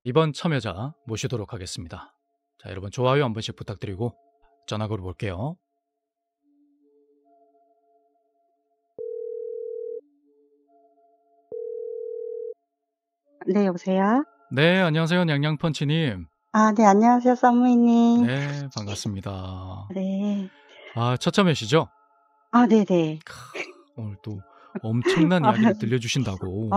이번 참여자 모시도록 하겠습니다. 자, 여러분 좋아요 한 번씩 부탁드리고 전화 걸어볼게요. 네, 여보세요? 네, 안녕하세요. 냥냥펀치님. 네, 안녕하세요, 쌈무이님. 네, 반갑습니다. 네. 첫 참여시죠? 네네. 오늘 또 엄청난 이야기를 들려주신다고.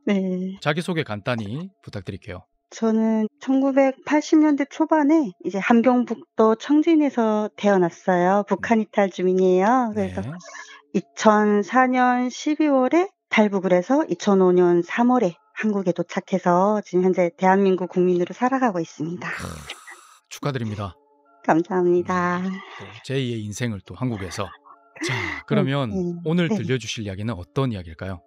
네. 자기소개 간단히 부탁드릴게요. 저는 1980년대 초반에 이제 함경북도 청진에서 태어났어요. 북한 이탈 주민이에요. 그래서 네. 2004년 12월에 탈북을 해서 2005년 3월에 한국에 도착해서 지금 현재 대한민국 국민으로 살아가고 있습니다. 축하드립니다. 감사합니다. 또 제2의 인생을 또 한국에서. 자, 그러면 오늘 네. 들려주실 이야기는 어떤 이야기일까요?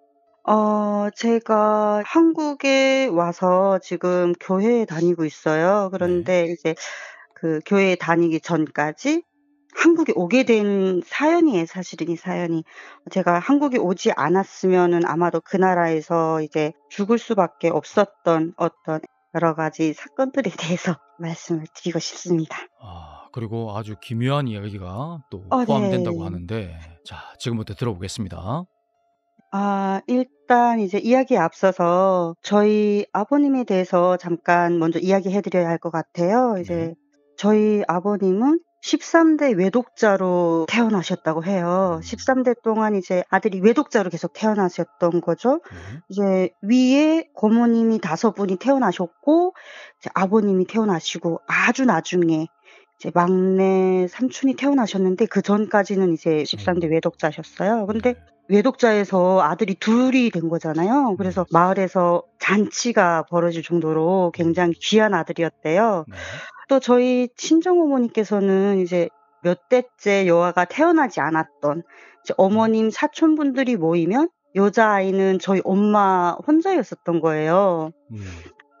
제가 한국에 와서 지금 교회에 다니고 있어요. 그런데 이제 그 교회에 다니기 전까지 한국에 오게 된 사연이에요, 사실은 이 사연이. 제가 한국에 오지 않았으면은 아마도 그 나라에서 이제 죽을 수밖에 없었던 어떤 여러 가지 사건들에 대해서 말씀을 드리고 싶습니다. 그리고 아주 기묘한 이야기가 또 네. 포함된다고 하는데, 자, 지금부터 들어보겠습니다. 일단 이제 이야기에 앞서서 저희 아버님에 대해서 잠깐 먼저 이야기해 드려야 할 것 같아요. 이제 저희 아버님은 13대 외독자로 태어나셨다고 해요. 13대 동안 이제 아들이 외독자로 계속 태어나셨던 거죠. 이제 위에 고모님이 5분이 태어나셨고 이제 아버님이 태어나시고 아주 나중에 이제 막내 삼촌이 태어나셨는데 그전까지는 이제 13대 외독자셨어요. 근데 외독자에서 아들이 2이 된 거잖아요. 그래서 마을에서 잔치가 벌어질 정도로 굉장히 귀한 아들이었대요. 또 저희 친정어머니께서는 이제 몇 대째 여아가 태어나지 않았던 이제 어머님 사촌분들이 모이면 여자아이는 저희 엄마 혼자였었던 거예요.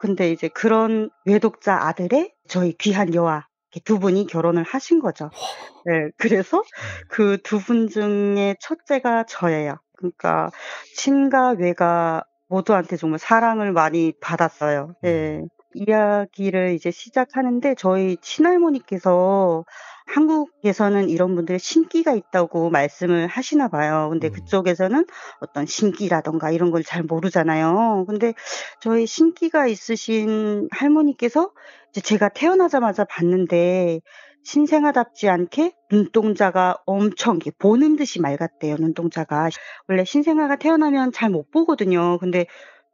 근데 이제 그런 외독자 아들의 저희 귀한 여아 2분이 결혼을 하신 거죠. 네, 그래서 그 2분 중에 첫째가 저예요. 그러니까 친가 외가 모두한테 정말 사랑을 많이 받았어요. 네. 이야기를 이제 시작하는데 저희 친할머니께서 한국에서는 이런 분들의 신기가 있다고 말씀을 하시나 봐요. 근데 그쪽에서는 어떤 신기라든가 이런 걸 잘 모르잖아요. 근데 저희 신기가 있으신 할머니께서 이제 제가 태어나자마자 봤는데 신생아답지 않게 눈동자가 엄청 이렇게 보는 듯이 맑았대요, 눈동자가. 원래 신생아가 태어나면 잘 못 보거든요. 근데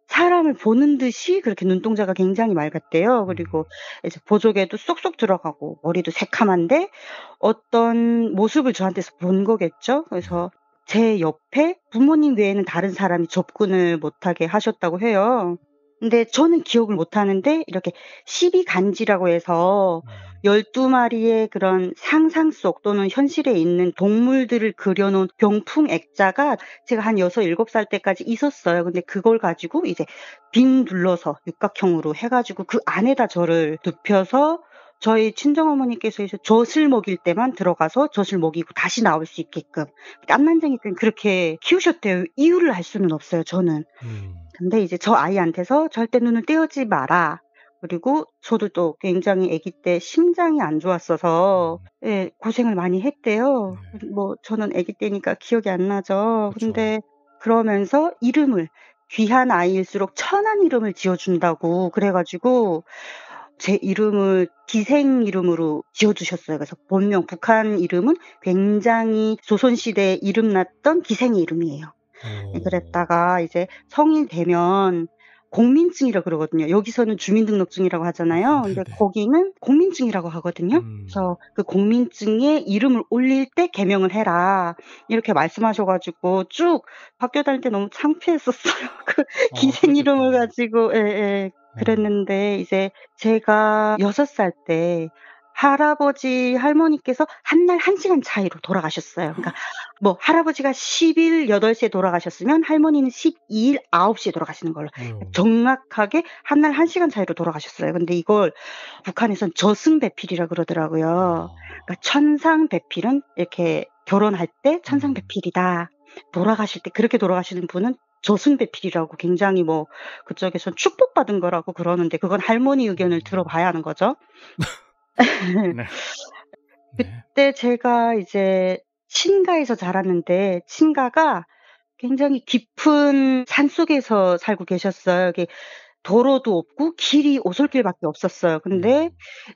사람을 보는 듯이 그렇게 눈동자가 굉장히 맑았대요. 그리고 이제 보조개도 쏙쏙 들어가고 머리도 새카만데 어떤 모습을 저한테서 본 거겠죠. 그래서 제 옆에 부모님 외에는 다른 사람이 접근을 못하게 하셨다고 해요. 근데 저는 기억을 못 하는데 이렇게 시비간지라고 해서 12마리의 그런 상상 속 또는 현실에 있는 동물들을 그려 놓은 병풍 액자가 제가 한 6, 7살 때까지 있었어요. 근데 그걸 가지고 이제 빙 둘러서 육각형으로 해 가지고 그 안에다 저를 눕혀서 저희 친정어머니께서 이제 젖을 먹일 때만 들어가서 젖을 먹이고 다시 나올 수 있게끔 깐난쟁이들 그렇게 키우셨대요. 이유를 알 수는 없어요, 저는. 근데 이제 저 아이한테서 "절대 눈을 떼지 마라." 그리고 저도 또 굉장히 아기 때 심장이 안 좋았어서 고생을 많이 했대요. 뭐 저는 아기 때니까 기억이 안 나죠. 근데 그러면서 이름을 귀한 아이일수록 천한 이름을 지어 준다고 그래 가지고 제 이름을 기생 이름으로 지어 주셨어요. 그래서 본명 북한 이름은 굉장히 조선시대에 이름 났던 기생의 이름이에요. 그랬다가 이제 성인 되면 공민증이라 그러거든요. 여기서는 주민등록증이라고 하잖아요. 근데 거기는 공민증이라고 하거든요. 그래서 그 공민증에 이름을 올릴 때 개명을 해라. 이렇게 말씀하셔 가지고 쭉 학교 다닐 때 너무 창피했었어요. 그 기생 이름을 가지고 그랬는데 이제 제가 6살 때 할아버지, 할머니께서 한 날 1시간 차이로 돌아가셨어요. 그러니까 뭐 할아버지가 10일 8시에 돌아가셨으면 할머니는 12일 9시에 돌아가시는 걸로 정확하게 한 날 1시간 차이로 돌아가셨어요. 근데 이걸 북한에선 저승배필이라 그러더라고요. 그러니까 천상배필은 이렇게 결혼할 때 천상배필이다. 돌아가실 때 그렇게 돌아가시는 분은 저승배필이라고 굉장히 뭐 그쪽에선 축복받은 거라고 그러는데 그건 할머니 의견을 들어봐야 하는 거죠. 네. 네. 그때 제가 이제 친가에서 자랐는데 친가가 굉장히 깊은 산속에서 살고 계셨어요. 이게 도로도 없고 길이 오솔길밖에 없었어요. 근데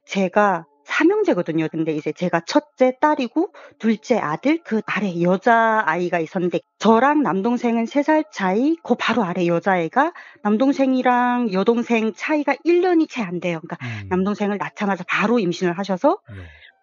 제가 삼형제거든요. 근데 이제 제가 첫째 딸이고 둘째 아들, 그 아래 여자아이가 있었는데 저랑 남동생은 3살 차이, 그 바로 아래 여자애가 남동생이랑 여동생 차이가 1년이 채 안 돼요. 그러니까 남동생을 낳자마자 바로 임신을 하셔서 네.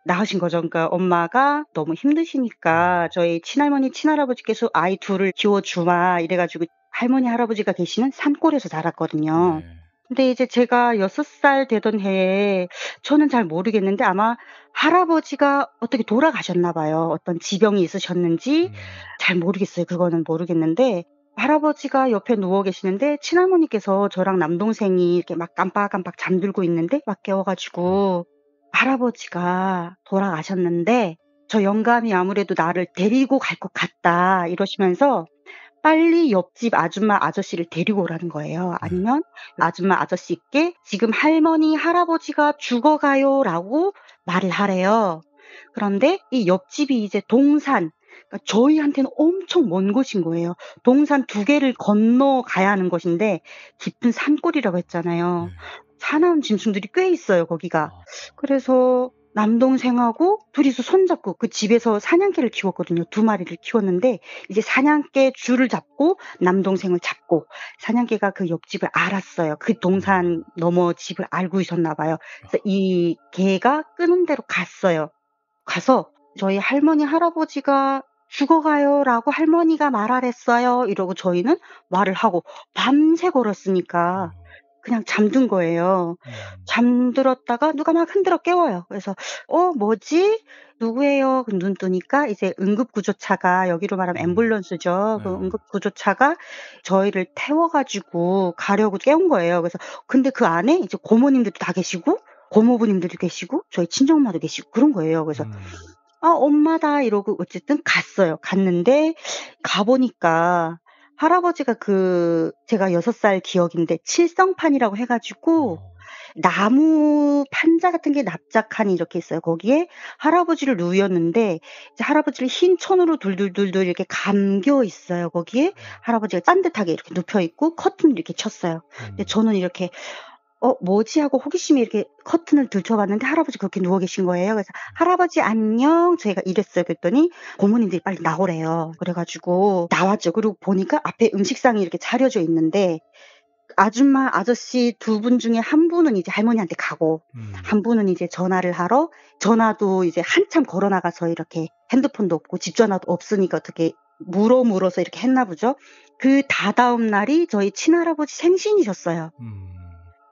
낳으신 거죠. 그러니까 엄마가 너무 힘드시니까 저희 친할머니, 친할아버지께서 "아이 둘을 키워주마." 이래 가지고 할머니, 할아버지가 계시는 산골에서 자랐거든요. 네. 근데 이제 제가 6살 되던 해에 저는 잘 모르겠는데 아마 할아버지가 어떻게 돌아가셨나 봐요. 어떤 지병이 있으셨는지 잘 모르겠어요. 그거는 모르겠는데 할아버지가 옆에 누워 계시는데 친할머니께서 저랑 남동생이 이렇게 막 깜빡깜빡 잠들고 있는데 막 깨워 가지고 "할아버지가 돌아가셨는데 저 영감이 아무래도 나를 데리고 갈 것 같다." 이러시면서 빨리 옆집 아줌마 아저씨를 데리고 오라는 거예요. 아니면 아줌마 아저씨께 "지금 할머니, 할아버지가 죽어가요."라고 말을 하래요. 그런데 이 옆집이 이제 동산, 그러니까 저희한테는 엄청 먼 곳인 거예요. 동산 2개를 건너가야 하는 곳인데 깊은 산골이라고 했잖아요. 사나운 짐승들이 꽤 있어요, 거기가. 아. 그래서 남동생하고 둘이서 손잡고 그 집에서 사냥개를 키웠거든요. 2마리를 키웠는데 이제 사냥개 줄을 잡고 남동생을 잡고 사냥개가 그 옆집을 알았어요. 그 동산 너머 집을 알고 있었나 봐요. 그래서 이 개가 끄는 대로 갔어요. 가서 저희 할머니, 할아버지가 "죽어가요."라고 할머니가 말하랬어요. 이러고 저희는 말을 하고 밤새 걸었으니까 그냥 잠든 거예요. 잠들었다가 누가 막 흔들어 깨워요. 그래서 뭐지? 누구예요?" 그 눈 뜨니까 이제 응급구조차가, 여기로 말하면 앰뷸런스죠. 그 응급구조차가 저희를 태워 가지고 가려고 깨운 거예요. 그래서 근데 그 안에 이제 고모님들도 다 계시고 고모부님들도 계시고 저희 친정엄마도 계시고 그런 거예요. 그래서 "아 엄마다." 이러고 어쨌든 갔어요. 갔는데 가 보니까 할아버지가 제가 6살 기억인데 칠성판이라고 해 가지고 나무 판자 같은 게 납작하니 이렇게 있어요. 거기에 할아버지를 누였는데 이제 할아버지를 흰 천으로 둘둘둘둘 이렇게 감겨 있어요. 거기에 할아버지가 짠듯하게 이렇게 눕혀 있고 커튼을 이렇게 쳤어요. 근데 저는 이렇게 '뭐지?' 하고 호기심에 이렇게 커튼을 들춰봤는데 할아버지 그렇게 누워 계신 거예요. 그래서 "할아버지 안녕." 제가 이랬어요. 그랬더니 고모님들이 빨리 나오래요. 그래 가지고 나왔죠. 그리고 보니까 앞에 음식상이 이렇게 차려져 있는데 아줌마, 아저씨 2분 중에 1분은 이제 할머니한테 가고 1분은 이제 전화를 하러, 전화도 이제 한참 걸어 나가서 이렇게 핸드폰도 없고 집 전화도 없으니까 어떻게 물어서 이렇게 했나 보죠. 그 다다음 날이 저희 친할아버지 생신이셨어요.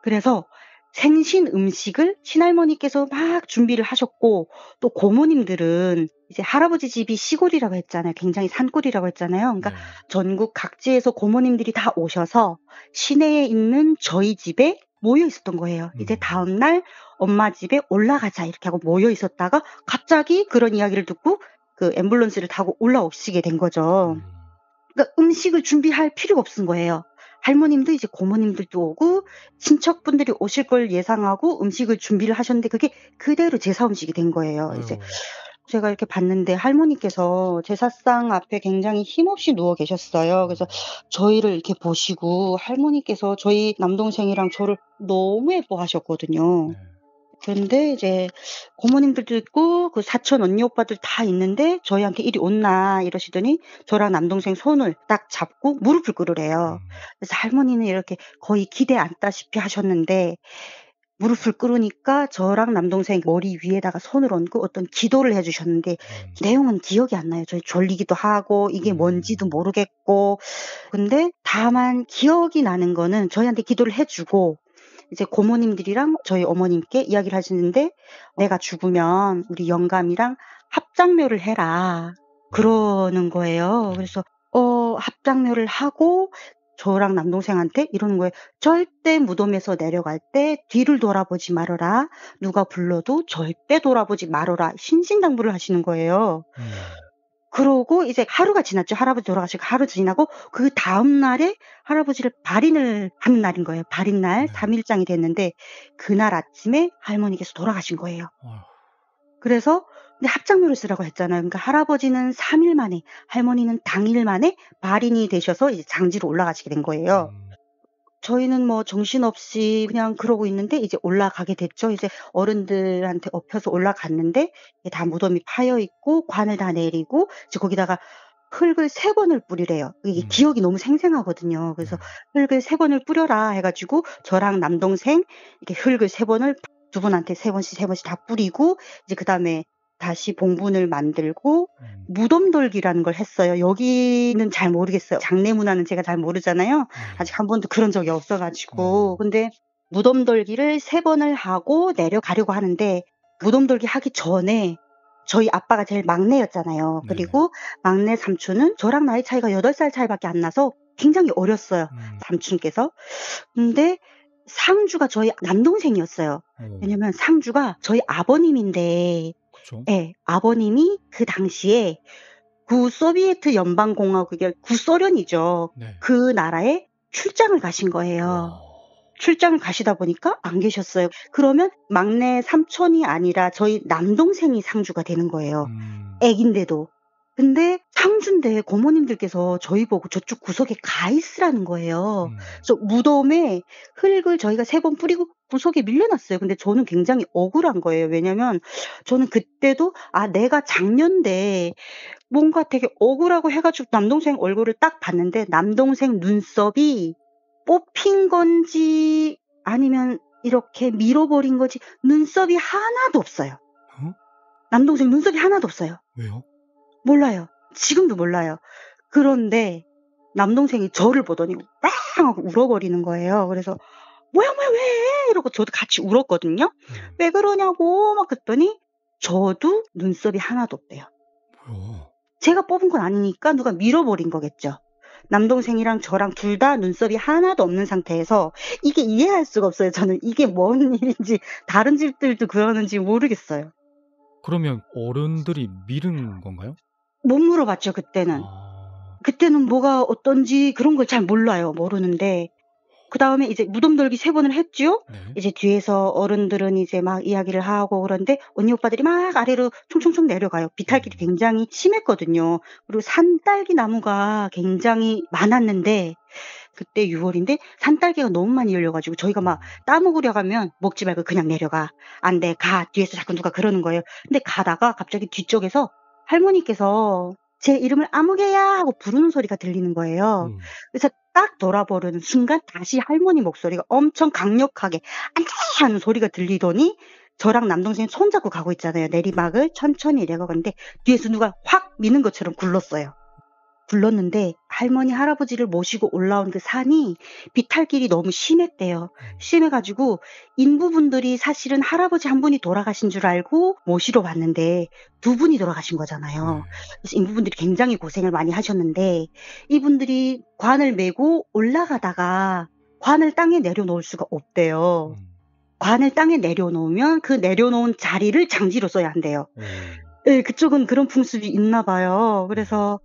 그래서 생신 음식을 친할머니께서 막 준비를 하셨고 또 고모님들은 이제 할아버지 집이 시골이라고 했잖아요. 굉장히 산골이라고 했잖아요. 그러니까 전국 각지에서 고모님들이 다 오셔서 시내에 있는 저희 집에 모여 있었던 거예요. 이제 다음 날 엄마 집에 올라가자 이렇게 하고 모여 있었다가 갑자기 그런 이야기를 듣고 그 앰뷸런스를 타고 올라오시게 된 거죠. 그러니까 음식을 준비할 필요가 없은 거예요. 할머님도 이제 고모님들도 오고 친척분들이 오실 걸 예상하고 음식을 준비를 하셨는데 그게 그대로 제사 음식이 된 거예요. 이제 제가 이렇게 봤는데 할머니께서 제사상 앞에 굉장히 힘없이 누워 계셨어요. 그래서 저희를 이렇게 보시고 할머니께서 저희 남동생이랑 저를 너무 예뻐하셨거든요. 그런데 이제 고모님들도 있고 그 사촌 언니 오빠들 다 있는데 저희한테 "이리 온나." 이러시더니 저랑 남동생 손을 딱 잡고 무릎을 꿇으래요. 그래서 할머니는 이렇게 거의 기대 앉다시피 하셨는데 무릎을 꿇으니까 저랑 남동생 머리 위에다가 손을 얹고 어떤 기도를 해 주셨는데 내용은 기억이 안 나요. 저희 졸리기도 하고 이게 뭔지도 모르겠고. 근데 다만 기억이 나는 거는 저희한테 기도를 해 주고 이제 고모님들이랑 저희 어머님께 이야기를 하시는데 "내가 죽으면 우리 영감이랑 합장묘를 해라." 그러는 거예요. 그래서 합장묘를 하고 저랑 남동생한테 이러는 거예요. "절대 무덤에서 내려갈 때 뒤를 돌아보지 말아라. 누가 불러도 절대 돌아보지 말아라." 신신당부를 하시는 거예요. 그러고 이제 하루가 지났죠. 할아버지 돌아가시고 하루 지나고 그다음 날에 할아버지를 발인을 하는 날인 거예요. 발인날 네. 담일장이 됐는데 그날 아침에 할머니께서 돌아가신 거예요. 어휴. 그래서 근데 합장묘를 쓰라고 했잖아요. 그러니까 할아버지는 3일 만에 할머니는 당일 만에 발인이 되셔서 이제 장지로 올라가시게 된 거예요. 저희는 뭐 정신없이 그냥 그러고 있는데 이제 올라가게 됐죠. 이제 어른들한테 업혀서 올라갔는데 이게 다 무덤이 파여 있고 관을 다 내리고 이제 거기다가 흙을 3번을 뿌리래요. 이게 기억이 너무 생생하거든요. 그래서 흙을 3번을 뿌려라 해 가지고 저랑 남동생 이렇게 흙을 3번을 두 분한테 3번씩 3번씩 다 뿌리고 이제 그다음에 다시 봉분을 만들고 무덤 돌기라는 걸 했어요. 여기는 잘 모르겠어요. 장례 문화는 제가 잘 모르잖아요. 아직 한 번도 그런 적이 없어 가지고. 근데 무덤 돌기를 3번을 하고 내려가려고 하는데 무덤 돌기 하기 전에 저희 아빠가 제일 막내였잖아요. 네네. 그리고 막내 삼촌은 저랑 나이 차이가 8살 차이밖에 안 나서 굉장히 어렸어요, 삼촌께서. 근데 상주가 저희 남동생이었어요. 왜냐면 상주가 저희 아버님인데 그쵸. 예, 아버님이 그 당시에 구소비에트 연방공화국의 구소련이죠. 네. 그 나라에 출장을 가신 거예요. 와. 출장을 가시다 보니까 안 계셨어요. 그러면 막내 삼촌이 아니라 저희 남동생이 상주가 되는 거예요. 애긴데도. 근데 상주인데 고모님들께서 저희 보고 저쪽 구석에 가 있으라는 거예요. 그래서 무덤에 흙을 저희가 3번 뿌리고 구석에 밀려놨어요. 근데 저는 굉장히 억울한 거예요. 왜냐면 저는 그때도 내가 장녀인데 뭔가 되게 억울하고 해 가지고 남동생 얼굴을 딱 봤는데 남동생 눈썹이 뽑힌 건지 아니면 이렇게 밀어버린 건지 눈썹이 하나도 없어요. 남동생 눈썹이 하나도 없어요. 왜요? 몰라요. 지금도 몰라요. 그런데 남동생이 저를 보더니 빵 하고 울어버리는 거예요. 그래서 뭐야 왜 이러고 저도 같이 울었거든요. 왜 그러냐고 막 그랬더니 저도 눈썹이 하나도 없대요. 뭐야? 제가 뽑은 건 아니니까 누가 밀어버린 거겠죠. 남동생이랑 저랑 둘 다 눈썹이 하나도 없는 상태에서 이게 이해할 수가 없어요. 저는 이게 뭔 일인지 다른 집들도 그러는지 모르겠어요. 그러면 어른들이 미른 건가요? 못 물어봤죠 그때는. 그때는 뭐가 어떤지 그런 걸 잘 몰라요. 모르는데 그다음에 이제 무덤 돌기 3번을 했죠. 네. 이제 뒤에서 어른들은 이제 막 이야기를 하고 그러는데 언니 오빠들이 막 아래로 총총총 내려가요. 비탈길이 굉장히 심했거든요. 그리고 산딸기 나무가 굉장히 많았는데 그때 6월인데 산딸기가 너무 많이 열려 가지고 저희가 막 따먹으려 가면 먹지 말고 그냥 내려가. 안 돼. 가. 뒤에서 자꾸 누가 그러는 거예요. 근데 가다가 갑자기 뒤쪽에서 할머니께서 제 이름을 아무개야 하고 부르는 소리가 들리는 거예요. 그래서 딱 돌아보는 순간 다시 할머니 목소리가 엄청 강력하게 안돼 하는 소리가 들리더니 저랑 남동생이 손잡고 가고 있잖아요. 내리막을 천천히 내려가는데 뒤에서 누가 확 미는 것처럼 굴렀어요. 굴렀는데 할머니 할아버지를 모시고 올라온 그 산이 비탈길이 너무 심했대요. 심해가지고 인부분들이 사실은 할아버지 한 분이 돌아가신 줄 알고 모시러 왔는데 2분이 돌아가신 거잖아요. 그래서 인부분들이 굉장히 고생을 많이 하셨는데 이분들이 관을 메고 올라가다가 관을 땅에 내려놓을 수가 없대요. 관을 땅에 내려놓으면 그 내려놓은 자리를 장지로 써야 한대요. 네, 그쪽은 그런 풍습이 있나 봐요. 그래서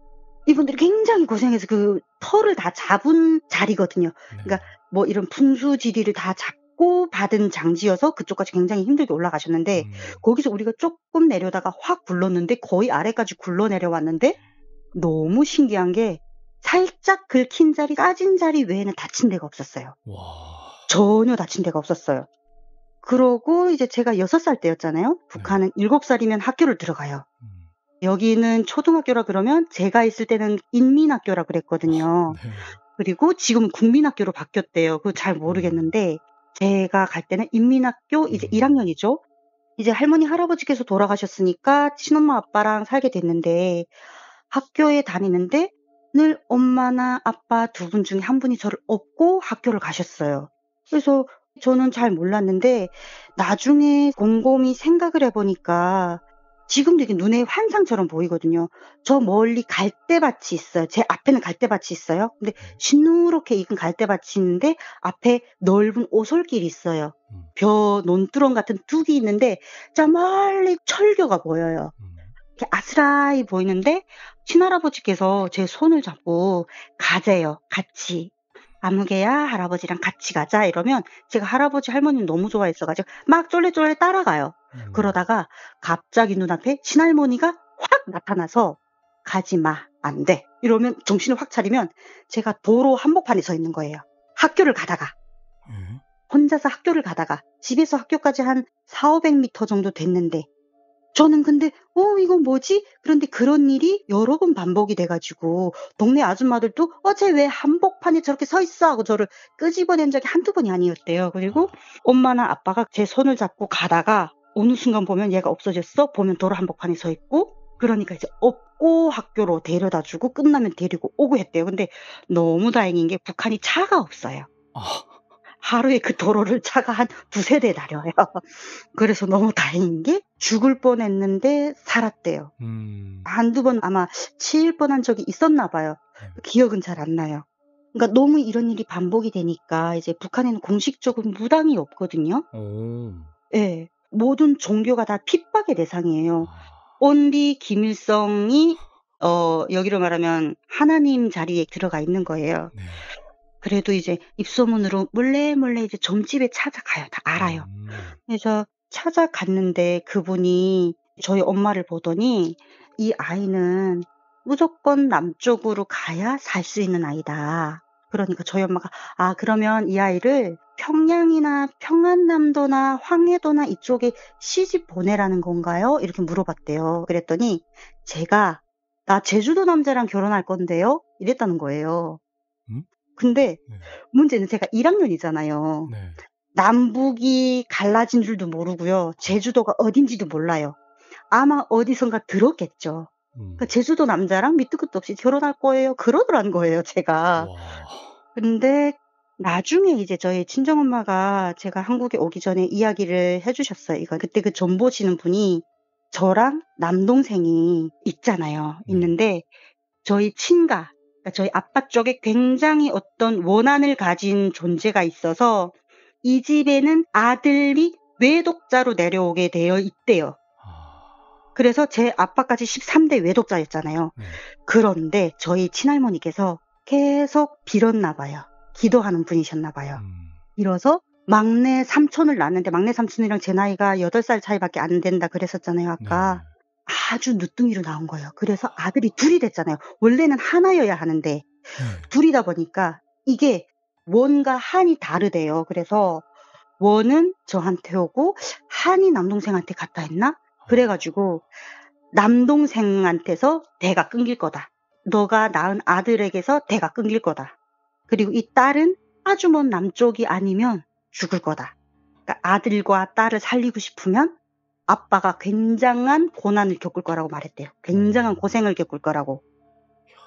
이분들이 굉장히 고생해서 그 터를 다 잡은 자리거든요. 그러니까 뭐 이런 풍수지리를 다 잡고 받은 장지여서 그쪽까지 굉장히 힘들게 올라가셨는데 거기서 우리가 조금 내려다가 확 굴렀는데 거의 아래까지 굴러 내려왔는데 너무 신기한 게 살짝 긁힌 자리, 까진 자리 외에는 다친 데가 없었어요. 와. 전혀 다친 데가 없었어요. 그러고 이제 제가 6살 때였잖아요. 북한은 7살이면 학교를 들어가요. 여기는 초등학교라 그러면 제가 있을 때는 인민학교라 그랬거든요. 네. 그리고 지금 국민학교로 바뀌었대요. 그거 잘 모르겠는데 제가 갈 때는 인민학교 이제 1학년이죠. 이제 할머니 할아버지께서 돌아가셨으니까 친엄마 아빠랑 살게 됐는데 학교에 다니는데 늘 엄마나 아빠 2분 중에 한 분이 저를 업고 학교를 가셨어요. 그래서 저는 잘 몰랐는데 나중에 곰곰이 생각을 해보니까 지금도 이게 눈에 환상처럼 보이거든요. 저 멀리 갈대밭이 있어요. 제 앞에는 갈대밭이 있어요. 근데 시누렇게 익은 갈대밭이 있는데 앞에 넓은 오솔길이 있어요. 벼 논두렁 같은 뚝이 있는데 저 멀리 철교가 보여요. 이렇게 아스라이 보이는데 친할아버지께서 제 손을 잡고 가재요. 같이. "아무개야 할아버지랑 같이 가자." 이러면 제가 할아버지 할머니를 너무 좋아했어 가지고 막 쫄래쫄래 따라가요. 그러다가 갑자기 눈앞에 친할머니가 확 나타나서 "가지 마. 안 돼." 이러면 정신을 확 차리면 제가 도로 한복판에 서 있는 거예요. 학교를 가다가. 예. 혼자서 학교를 가다가 집에서 학교까지 한 400-500 미터 정도 됐는데 저는 근데 '이건 뭐지?' 그런데 그런 일이 여러 번 반복이 돼 가지고 동네 아줌마들도 쟤 왜 한복판에 저렇게 서 있어?" 하고 저를 끄집어낸 적이 한두 번이 아니었대요. 그리고 엄마나 아빠가 제 손을 잡고 가다가 어느 순간 보면 얘가 없어졌어. 보면 도로 한복판에 서 있고 그러니까 이제 업고 학교로 데려다 주고 끝나면 데리고 오고 했대요. 근데 너무 다행인 게 북한이 차가 없어요. 아. 하루에 그 도로를 차가 한 2-3대 다녀요. 그래서 너무 다행인 게 죽을 뻔했는데 살았대요. 음. 한두 번 아마 치일 뻔한 적이 있었나 봐요. 네. 기억은 잘 안 나요. 그러니까 너무 이런 일이 반복이 되니까 이제 북한에는 공식적으로 무당이 없거든요. 오. 예. 모든 종교가 다 핍박의 대상이에요. 아. 온리 김일성이 여기로 말하면 하나님 자리에 들어가 있는 거예요. 네. 그래도 이제 입소문으로 몰래 이제 점집에 찾아가요. 다 알아요. 음. 그래서 찾아갔는데 그분이 저희 엄마를 보더니 "이 아이는 무조건 남쪽으로 가야 살 수 있는 아이다." 그러니까 저희 엄마가 "아 그러면 이 아이를 평양이나 평안남도나 황해도나 이쪽에 시집 보내라는 건가요?" 이렇게 물어봤대요. 그랬더니 제가 "나 제주도 남자랑 결혼할 건데요." 이랬다는 거예요. 음? 근데 네. 문제는 제가 1 학년이잖아요. 네. 남북이 갈라진 줄도 모르고요. 제주도가 어딘지도 몰라요. 아마 어디선가 들었겠죠. 음. 제주도 남자랑 밑도 끝도 없이 "결혼할 거예요." 그러더라는 거예요 제가. 와. 근데 나중에 이제 저희 친정엄마가 제가 한국에 오기 전에 이야기를 해 주셨어요. 이거 그때 그 점 보시는 분이 저랑 남동생이 있잖아요. 네. 있는데 저희 친가 그러니까 저희 아빠 쪽에 굉장히 어떤 원한을 가진 존재가 있어서 이 집에는 아들이 외독자로 내려오게 되어 있대요. 아. 그래서 제 아빠까지 13대 외독자였잖아요. 네. 그런데 저희 친할머니께서 계속 빌었나 봐요. 기도하는 분이셨나 봐요. 음. 빌어서 막내 삼촌을 낳았는데 막내 삼촌이랑 제 나이가 8살 차이밖에 안 된다 그랬었잖아요 네. 아까. 아주 늦둥이로 나온 거예요. 그래서 아들이 둘이 됐잖아요. 원래는 하나여야 하는데 네. 둘이다 보니까 이게 원과 한이 다르대요. 그래서 원은 저한테 오고 한이 남동생한테 갔다 했나? 그래 가지고 남동생한테서 대가 끊길 거다. 너가 낳은 아들에게서 대가 끊길 거다. 그리고 이 딸은 아주 먼 남쪽이 아니면 죽을 거다. 그러니까 아들과 딸을 살리고 싶으면 아빠가 굉장한 고난을 겪을 거라고 말했대요. 굉장한 고생을 겪을 거라고.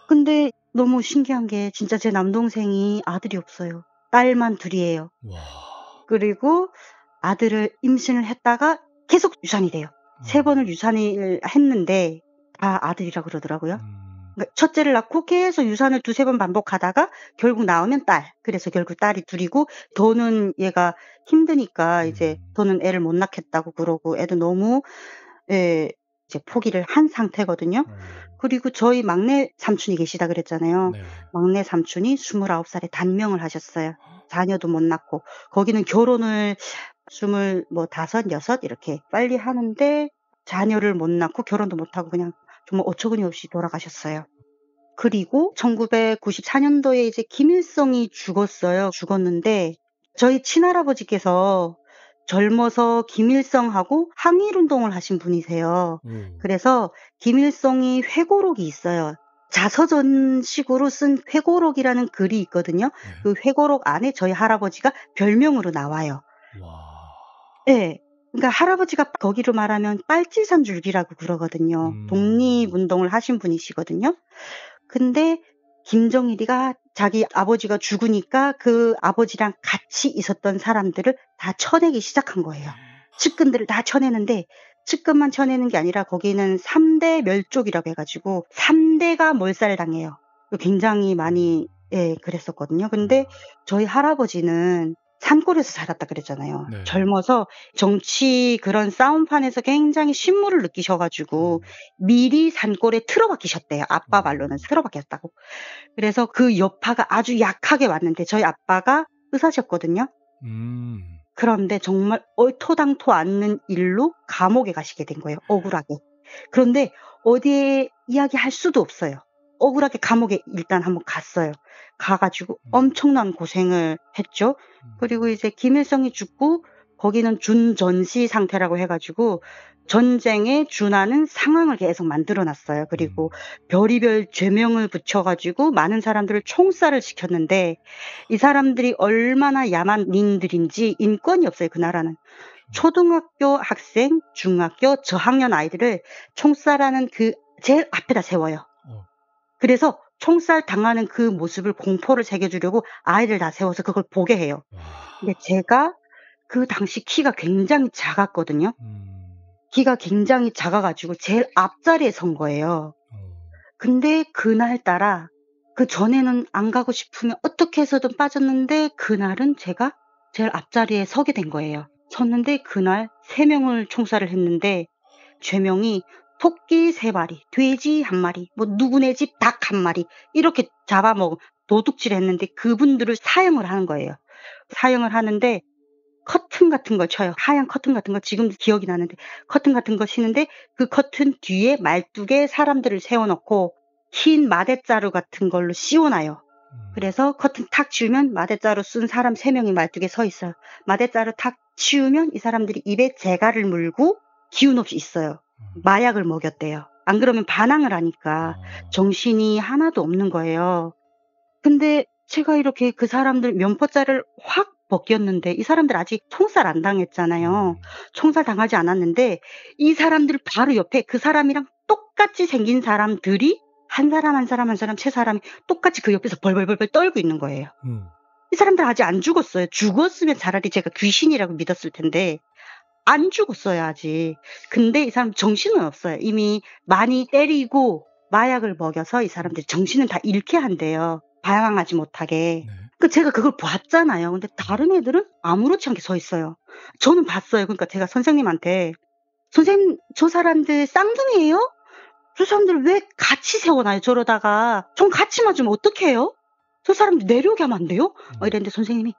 근데 너무 신기한 게 진짜 제 남동생이 아들이 없어요. 딸만 둘이에요. 와. 그리고 아들을 임신을 했다가 계속 유산이 돼요. 3번을 유산을 했는데 다 아들이라 그러더라고요. 그러니까 첫째를 낳고 계속 유산을 2-3번 반복하다가 결국 낳으면 딸. 그래서 결국 딸이 둘이고 더는 얘가 힘드니까 이제 더는 애를 못 낳겠다고 그러고 애도 너무 이제 포기를 한 상태거든요. 그리고 저희 막내 삼촌이 계시다 그랬잖아요. 네. 막내 삼촌이 29살에 단명을 하셨어요. 자녀도 못 낳고. 거기는 결혼을 25, 6 이렇게 빨리 하는데 자녀를 못 낳고 결혼도 못 하고 그냥 정말 어처구니 없이 돌아가셨어요. 그리고 1994년도에 이제 김일성이 죽었는데 저희 친할아버지께서 젊어서 김일성하고 항일 운동을 하신 분이세요. 그래서 김일성이 회고록이 있어요. 자서전식으로 쓴 회고록이라는 글이 있거든요. 네. 그 회고록 안에 저희 할아버지가 별명으로 나와요. 와. 예. 그러니까 할아버지가 거기로 말하면 빨치산 줄기라고 그러거든요. 독립운동을 하신 분이시거든요. 근데 김정일이가 자기 아버지가 죽으니까 그 아버지랑 같이 있었던 사람들을 다 쳐내기 시작한 거예요. 측근들을 다 쳐내는데 측근만 쳐내는 게 아니라 거기는 3대 멸족이라고 해 가지고 3대가 몰살당해요. 굉장히 많이 그랬었거든요. 근데 저희 할아버지는 산골에서 자랐다 그랬잖아요. 네. 젊어서 정치 그런 싸움판에서 굉장히 신물을 느끼셔 가지고 미리 산골에 틀어박히셨대요. 아빠 말로는 틀어박혔다고. 그래서 그 여파가 아주 약하게 왔는데 저희 아빠가 의사셨거든요. 그런데 정말 얼토당토 않는 일로 감옥에 가시게 된 거예요, 억울하게. 그런데 어디에 이야기할 수도 없어요. 억울하게 감옥에 일단 한번 갔어요. 가 가지고 엄청난 고생을 했죠. 그리고 이제 김일성이 죽고 거기는 준전시 상태라고 해 가지고 전쟁에 준하는 상황을 계속 만들어 놨어요. 그리고 별의별 죄명을 붙여 가지고 많은 사람들을 총살을 시켰는데 이 사람들이 얼마나 야만인들인지 인권이 없어요, 그 나라는. 초등학교 학생, 중학교 저학년 아이들을 총살하는 그 제일 앞에다 세워요. 그래서 총살 당하는 그 모습을 공포를 새겨주려고 아이를 다 세워서 그걸 보게 해요. 근데 제가 그 당시 키가 굉장히 작았거든요. 키가 굉장히 작아 가지고 제일 앞자리에 선 거예요. 근데 그날따라 그전에는 안 가고 싶으면 어떻게 해서든 빠졌는데 그날은 제가 제일 앞자리에 서게 된 거예요. 섰는데 그날 3명을 총살을 했는데 죄명이 토끼 3마리, 돼지 1마리, 뭐 누구네 집 닭 1마리 이렇게 잡아먹은 도둑질을 했는데 그분들을 사형을 하는 거예요. 사형을 하는데 커튼 같은 걸 쳐요. 하얀 커튼 같은 거 지금도 기억이 나는데 커튼 같은 거 치는데 그 커튼 뒤에 말뚝에 사람들을 세워 놓고 흰 마대자루 같은 걸로 씌워 놔요. 그래서 커튼 탁 치우면 마대자루 쓴 사람 3명이 말뚝에 서 있어요. 마대자루 탁 치우면 이 사람들이 입에 재갈을 물고 기운 없이 있어요. 마약을 먹였대요. 안 그러면 반항을 하니까 정신이 하나도 없는 거예요. 근데 제가 이렇게 그 사람들 면포자를 확 벗겼는데 이 사람들 아직 총살 안 당했잖아요. 총살 당하지 않았는데 이 사람들 바로 옆에 그 사람이랑 똑같이 생긴 사람들이 한 사람 한 사람 한 사람 3사람이 똑같이 그 옆에서 벌벌벌벌 떨고 있는 거예요. 이 사람들 아직 안 죽었어요. 죽었으면 차라리 제가 귀신이라고 믿었을 텐데 안 죽었어요, 아직. 근데 이 사람 정신은 없어요. 이미 많이 때리고 마약을 먹여서 이 사람들이 정신을 다 잃게 한대요. 방황하지 못하게. 제가 그걸 봤잖아요. 근데 다른 애들은 아무렇지 않게 서 있어요. 저는 봤어요. 그러니까 제가 선생님한테 "선생님 저 사람들 쌍둥이에요? 저 사람들 왜 같이 세워놔요? 저러다가 전 같이 맞으면 어떡해요? 저 사람들 내려오게 하면 안 돼요?" 이랬는데 선생님이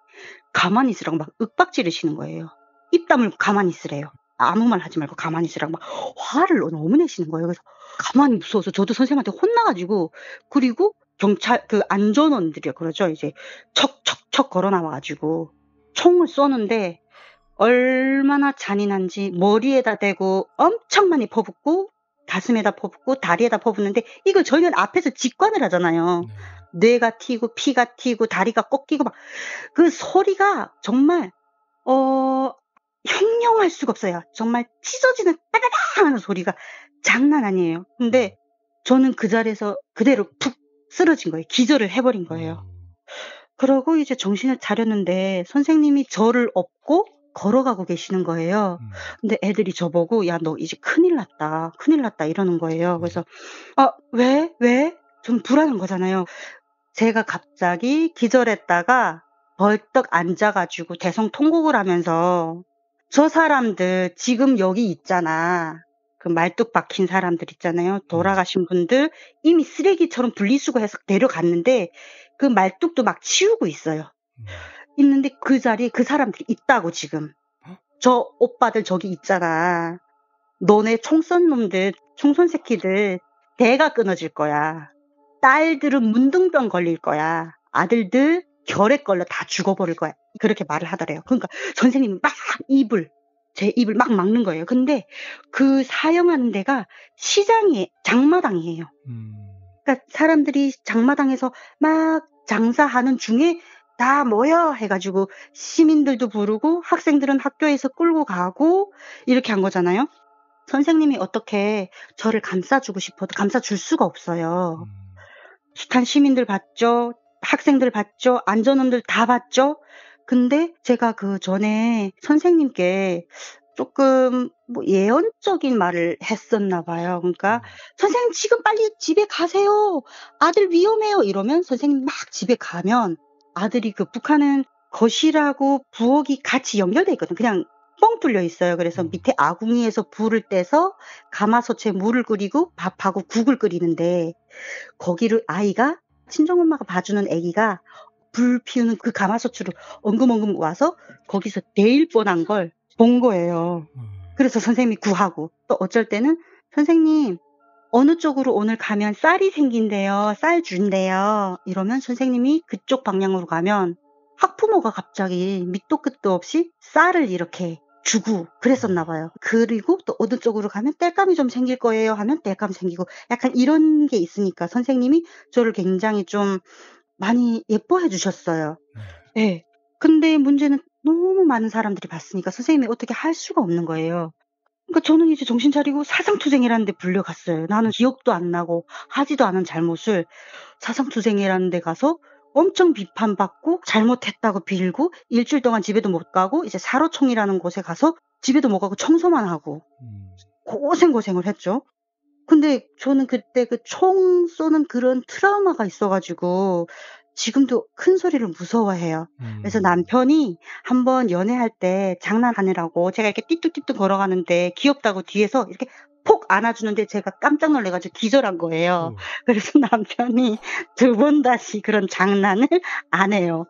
가만히 있으라고 막 윽박지르시는 거예요. 입 다물고 가만히 있으래요. 아무 말 하지 말고 가만히 있으라고 막 화를 너무 내시는 거예요. 그래서 가만히 무서워서 저도 선생님한테 혼나 가지고 그리고 경찰 그 안전원들이요 그러죠. 이제 척척척 걸어 나와 가지고 총을 쏘는데 얼마나 잔인한지 머리에다 대고 엄청 많이 퍼붓고 가슴에다 퍼붓고 다리에다 퍼붓는데 이걸 저희는 앞에서 직관을 하잖아요. 뇌가 튀고 피가 튀고 다리가 꺾이고 막 그 소리가 정말 형용할 수가 없어요. 정말 찢어지는 따다당 하는 소리가 장난 아니에요. 근데 저는 그 자리에서 그대로 푹 쓰러진 거예요. 기절을 해 버린 거예요. 그러고 이제 정신을 차렸는데 선생님이 저를 업고 걸어가고 계시는 거예요. 근데 애들이 저보고 "야 너 이제 큰일 났다. 큰일 났다." 이러는 거예요. 그래서 왜? 왜?" 좀 불안한 거잖아요. 제가 갑자기 기절했다가 벌떡 앉아 가지고 대성통곡을 하면서 "저 사람들 지금 여기 있잖아." 그 말뚝 박힌 사람들 있잖아요. 돌아가신 분들 이미 쓰레기처럼 분리수거해서 내려갔는데 그 말뚝도 막 치우고 있어요. 있는데 그 자리에 그 사람들이 있다고 지금. "저 오빠들 저기 있잖아. 너네 총 쏜 놈들 총쏜 새끼들 대가 끊어질 거야. 딸들은 문둥병 걸릴 거야. 아들들 결핵 걸려 다 죽어버릴 거야." 그렇게 말을 하더래요. 그러니까 선생님이 막 제 입을 막 막는 거예요. 근데 그 사형하는 데가 시장이 장마당이에요. 그러니까 사람들이 장마당에서 막 장사하는 중에 다 모여 해 가지고 시민들도 부르고 학생들은 학교에서 끌고 가고 이렇게 한 거잖아요. 선생님이 어떻게 저를 감싸 주고 싶어도 감싸 줄 수가 없어요. 숱한 시민들 봤죠. 학생들 봤죠. 안전원들 다 봤죠. 근데 제가 그전에 선생님께 쪼끔 뭐 예언적인 말을 했었나 봐요. 그러니까 "선생님 지금 빨리 집에 가세요. 아들 위험해요." 이러면 선생님이 막 집에 가면 아들이 그 북한은 거실하고 부엌이 같이 연결돼 있거든요. 그냥 뻥 뚫려 있어요. 그래서 밑에 아궁이에서 불을 떼서 가마솥에 물을 끓이고 밥하고 국을 끓이는데 거기를 아이가 친정엄마가 봐주는 아기가 불 피우는 그 가마솥으로 엉금엉금 와서 거기서 내일 뻔한 걸 본 거예요. 그래서 선생님이 구하고 또 어쩔 때는 "선생님 어느 쪽으로 오늘 가면 쌀이 생긴대요. 쌀 준대요." 이러면 선생님이 그쪽 방향으로 가면 학부모가 갑자기 밑도 끝도 없이 쌀을 이렇게 주고 그랬었나 봐요. 그리고 또 어느 쪽으로 가면 "땔감이 좀 생길 거예요." 하면 땔감 생기고 약간 이런 게 있으니까 선생님이 저를 굉장히 좀 많이 예뻐해 주셨어요. 예. 근데 문제는 너무 많은 사람들이 봤으니까 선생님이 어떻게 할 수가 없는 거예요. 그러니까 저는 이제 정신 차리고 사상투쟁이라는 데 불려갔어요. 나는 기억도 안 나고 하지도 않은 잘못을 사상투쟁이라는 데 가서 엄청 비판받고 잘못했다고 빌고 일주일 동안 집에도 못 가고 이제 사로총이라는 곳에 가서 집에도 못 가고 청소만 하고 고생고생을 했죠. 근데 저는 그때 그 총 쏘는 그런 트라우마가 있어 가지고 지금도 큰 소리를 무서워해요. 그래서 남편이 한번 연애할 때 장난하느라고 제가 이렇게 띠뚝띠뚝 걸어가는데 귀엽다고 뒤에서 이렇게 폭 안아주는데 제가 깜짝 놀래 가지고 기절한 거예요. 그래서 남편이 두 번 다시 그런 장난을 안 해요.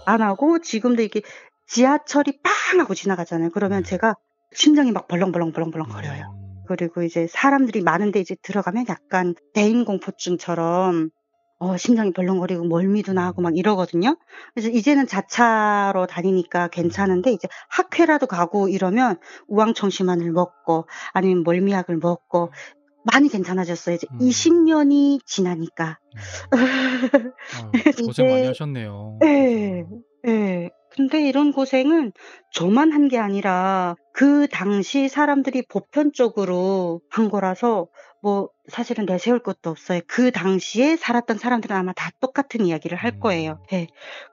안 하고 지금도 이렇게 지하철이 빵 하고 지나가잖아요. 그러면 제가 심장이 막 벌렁벌렁벌렁벌렁 거려요. 그리고 이제 사람들이 많은 데 이제 들어가면 약간 대인공포증처럼 심장이 벌렁거리고 멀미도 나고 막 이러거든요. 그래서 이제는 자차로 다니니까 괜찮은데 이제 학회라도 가고 이러면 우황청심환을 먹고 아니면 멀미약을 먹고 많이 괜찮아졌어요. 이제 20 년이 지나니까. 고생 많이 이제 하셨네요. 예. 예. 근데 이런 고생은 저만 한 게 아니라 그 당시 사람들이 보편적으로 한 거라서 뭐 사실은 내세울 것도 없어요. 그 당시에 살았던 사람들은 아마 다 똑같은 이야기를 할 거예요. 예.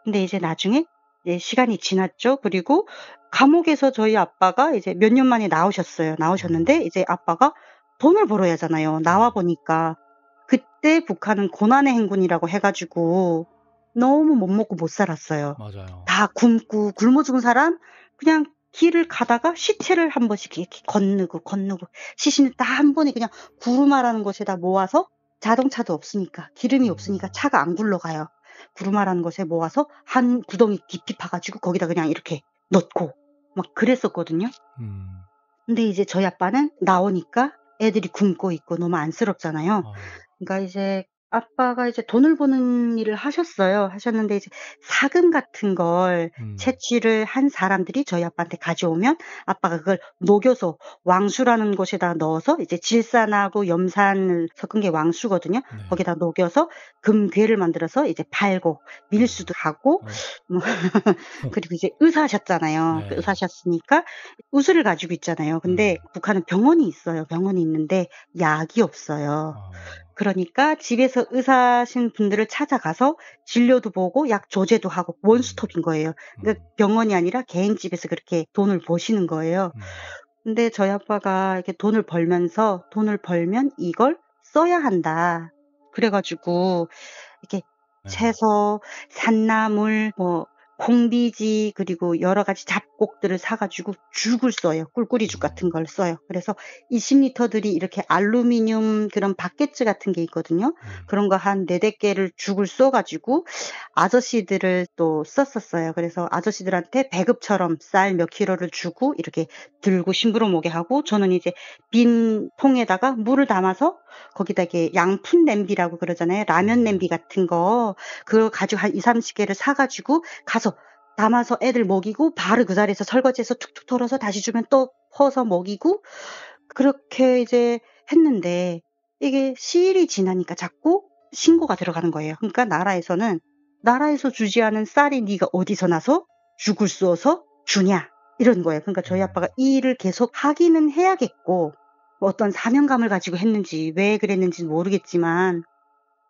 근데 이제 나중에 이제 시간이 지났죠. 그리고 감옥에서 저희 아빠가 이제 몇 년 만에 나오셨어요. 나오셨는데 이제 아빠가 돈을 벌어야 하잖아요. 나와 보니까 그때 북한은 고난의 행군이라고 해 가지고 너무 못 먹고 못 살았어요. 맞아요. 다 굶고 굶어 죽은 사람 그냥 길을 가다가 시체를 한 번씩 이렇게 건너고 시신을 다 한 번에 그냥 구루마라는 곳에다 모아서 자동차도 없으니까 기름이 없으니까 차가 안 굴러가요. 구루마라는 곳에 모아서 한 구덩이 깊이 파 가지고 거기다 그냥 이렇게 넣고 막 그랬었거든요. 근데 이제 저희 아빠는 나오니까 애들이 굶고 있고 너무 안쓰럽잖아요. 그러니까 이제 아빠가 이제 돈을 버는 일을 하셨어요. 하셨는데 이제 사금 같은 걸 채취를 한 사람들이 저희 아빠한테 가져오면 아빠가 그걸 녹여서 왕수라는 곳에다 넣어서 이제 질산하고 염산을 섞은 게 왕수거든요. 거기다 녹여서 금괴를 만들어서 이제 팔고 밀수도 하고 뭐 그리고 이제 의사셨잖아요. 네. 그 의사셨으니까 의술을 가지고 있잖아요. 근데 북한은 병원이 있어요. 병원이 있는데 약이 없어요. 그러니까 집에서 의사신 분들을 찾아가서 진료도 보고 약 조제도 하고 원스톱인 거예요. 그러니까 병원이 아니라 개인 집에서 그렇게 돈을 버시는 거예요. 근데 저희 아빠가 이렇게 돈을 벌면서 '돈을 벌면 이걸 써야 한다.' 그래 가지고 이렇게 채소, 산나물, 뭐 콩비지 그리고 여러 가지 잡곡들을 사 가지고 죽을 써요. 꿀꿀이죽 같은 걸 써요. 그래서 20 리터들이 이렇게 알루미늄 그런 바게트 같은 게 있거든요. 그런 거 한 4-5 개를 죽을 써 가지고 아저씨들을 또 썼었어요. 그래서 아저씨들한테 배급처럼 쌀 몇 킬로를 주고 이렇게 들고 심부름 오게 하고 저는 이제 빈 통에다가 물을 담아서 거기다 이렇게 양푼 냄비라고 그러잖아요. 라면 냄비 같은 거 그거 가지고 한 20-30 개를 사 가지고 가서 담아서 애들 먹이고 바로 그 자리에서 설거지해서 툭툭 털어서 다시 주면 또 퍼서 먹이고 그렇게 이제 했는데 이게 시일이 지나니까 자꾸 신고가 들어가는 거예요. 그러니까 나라에서는 "나라에서 주지 않은 쌀이 네가 어디서 나서 죽을 쏘서 주냐." 이런 거예요. 그러니까 저희 아빠가 이 일을 계속 하기는 해야겠고 뭐 어떤 사명감을 가지고 했는지 왜 그랬는지는 모르겠지만